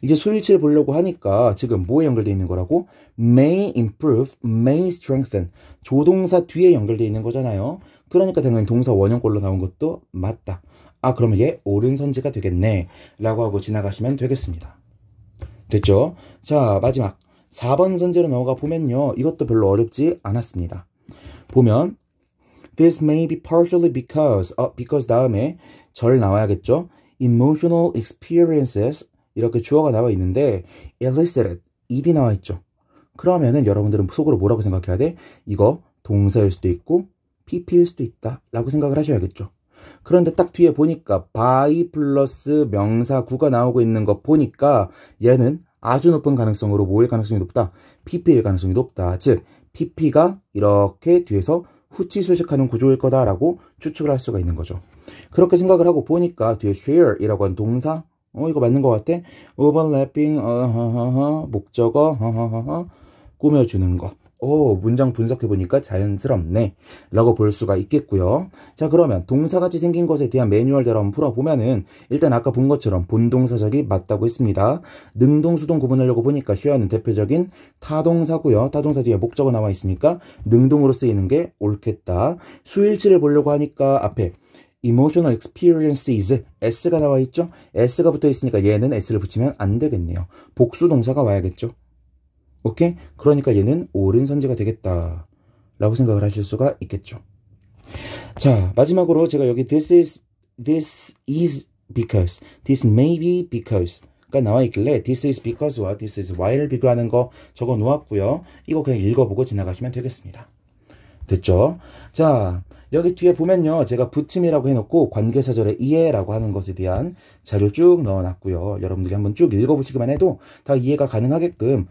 이제 수일치를 보려고 하니까 지금 뭐에 연결되어 있는 거라고? may improve, may strengthen. 조동사 뒤에 연결되어 있는 거잖아요. 그러니까 당연히 동사 원형꼴로 나온 것도 맞다. 아, 그러면 얘 옳은 선지가 되겠네 라고 하고 지나가시면 되겠습니다. 됐죠? 자, 마지막 4번 선지로 넘어가 보면요. 이것도 별로 어렵지 않았습니다. 보면 This may be partially because because 다음에 절 나와야겠죠? Emotional experiences 이렇게 주어가 나와 있는데 elicited, ed 나와 있죠. 그러면은 여러분들은 속으로 뭐라고 생각해야 돼? 이거 동사일 수도 있고 pp일 수도 있다 라고 생각을 하셔야겠죠. 그런데 딱 뒤에 보니까 by 플러스 명사 구가 나오고 있는 거 보니까 얘는 아주 높은 가능성으로 뭐일 가능성이 높다? pp일 가능성이 높다. 즉 pp가 이렇게 뒤에서 후치 수식하는 구조일 거다라고 추측을 할 수가 있는 거죠. 그렇게 생각을 하고 보니까 뒤에 share이라고 하는 동사 이거 맞는 것 같아? overlapping 목적어 꾸며주는 거. 문장 분석해보니까 자연스럽네 라고 볼 수가 있겠고요. 자, 그러면 동사같이 생긴 것에 대한 매뉴얼대로 한번 풀어보면은 일단 아까 본 것처럼 본동사절이 맞다고 했습니다. 능동, 수동 구분하려고 보니까 share는 대표적인 타동사고요. 타동사 뒤에 목적어 나와 있으니까 능동으로 쓰이는 게 옳겠다. 수일치를 보려고 하니까 앞에 emotional experiences s가 나와 있죠. s가 붙어 있으니까 얘는 s를 붙이면 안 되겠네요. 복수 동사가 와야겠죠. 오케이? 그러니까 얘는 옳은 선지가 되겠다 라고 생각을 하실 수가 있겠죠. 자, 마지막으로 제가 여기 this is because, this may be because 가 나와 있길래 this is because와 this is why를 비교하는 거 적어 놓았고요. 이거 그냥 읽어보고 지나가시면 되겠습니다. 됐죠? 자, 여기 뒤에 보면요. 제가 붙임이라고 해놓고 관계사절의 이해라고 하는 것에 대한 자료 쭉 넣어놨고요. 여러분들이 한번 쭉 읽어보시기만 해도 다 이해가 가능하게끔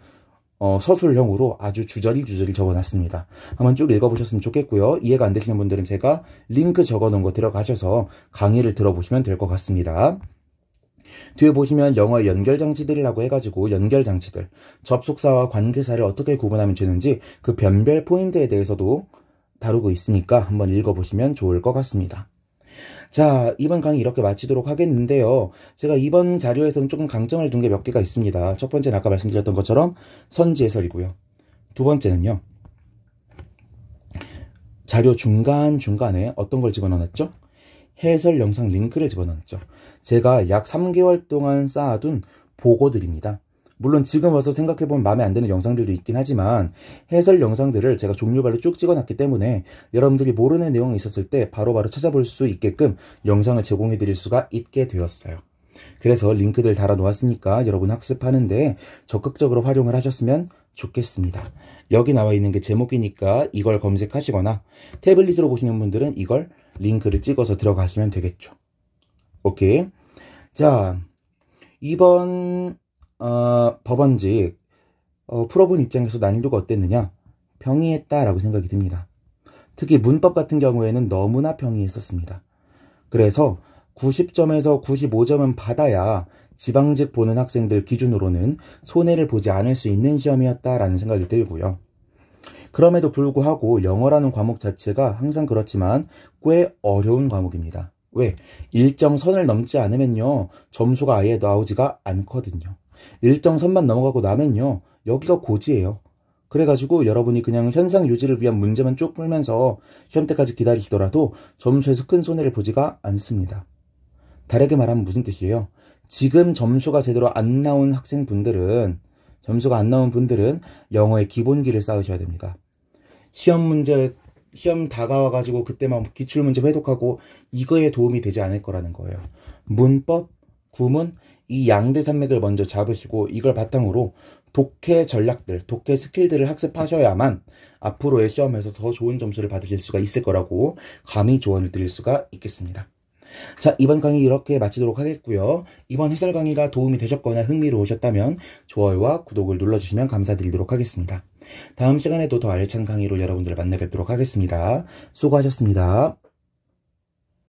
서술형으로 아주 주저리 적어놨습니다. 한번 쭉 읽어보셨으면 좋겠고요. 이해가 안 되시는 분들은 제가 링크 적어놓은 거 들어가셔서 강의를 들어보시면 될 것 같습니다. 뒤에 보시면 영어의 연결장치들이라고 해가지고 연결장치들, 접속사와 관계사를 어떻게 구분하면 되는지 그 변별 포인트에 대해서도 다루고 있으니까 한번 읽어보시면 좋을 것 같습니다. 자, 이번 강의 이렇게 마치도록 하겠는데요. 제가 이번 자료에서는 조금 강점을 둔 게 몇 개가 있습니다. 첫 번째는 아까 말씀드렸던 것처럼 선지 해설이고요. 두 번째는요. 자료 중간중간에 어떤 걸 집어넣었죠? 해설 영상 링크를 집어넣었죠. 제가 약 3개월 동안 쌓아둔 보고들입니다. 물론 지금 와서 생각해보면 마음에 안 드는 영상들도 있긴 하지만 해설 영상들을 제가 종류별로 쭉 찍어놨기 때문에 여러분들이 모르는 내용이 있었을 때 바로바로 찾아볼 수 있게끔 영상을 제공해 드릴 수가 있게 되었어요. 그래서 링크들 달아 놓았으니까 여러분 학습하는데 적극적으로 활용을 하셨으면 좋겠습니다. 여기 나와 있는 게 제목이니까 이걸 검색하시거나 태블릿으로 보시는 분들은 이걸 링크를 찍어서 들어가시면 되겠죠. 오케이. 자, 이번 법원직 풀어본 입장에서 난이도가 어땠느냐? 평이했다라고 생각이 듭니다. 특히 문법 같은 경우에는 너무나 평이했었습니다. 그래서 90점에서 95점은 받아야 지방직 보는 학생들 기준으로는 손해를 보지 않을 수 있는 시험이었다라는 생각이 들고요. 그럼에도 불구하고 영어라는 과목 자체가 항상 그렇지만 꽤 어려운 과목입니다. 왜? 일정 선을 넘지 않으면요 점수가 아예 나오지가 않거든요. 일정 선만 넘어가고 나면요 여기가 고지예요. 그래가지고 여러분이 그냥 현상 유지를 위한 문제만 쭉 풀면서 시험 때까지 기다리시더라도 점수에서 큰 손해를 보지가 않습니다. 다르게 말하면 무슨 뜻이에요? 지금 점수가 제대로 안 나온 학생분들은 점수가 안 나온 분들은 영어의 기본기를 쌓으셔야 됩니다. 시험 다가와가지고 그때만 기출문제 회독하고 이거에 도움이 되지 않을 거라는 거예요. 문법, 구문, 이 양대 산맥을 먼저 잡으시고 이걸 바탕으로 독해 전략들, 독해 스킬들을 학습하셔야만 앞으로의 시험에서 더 좋은 점수를 받으실 수가 있을 거라고 감히 조언을 드릴 수가 있겠습니다. 자, 이번 강의 이렇게 마치도록 하겠고요. 이번 해설 강의가 도움이 되셨거나 흥미로우셨다면 좋아요와 구독을 눌러주시면 감사드리도록 하겠습니다. 다음 시간에도 더 알찬 강의로 여러분들을 만나 뵙도록 하겠습니다. 수고하셨습니다.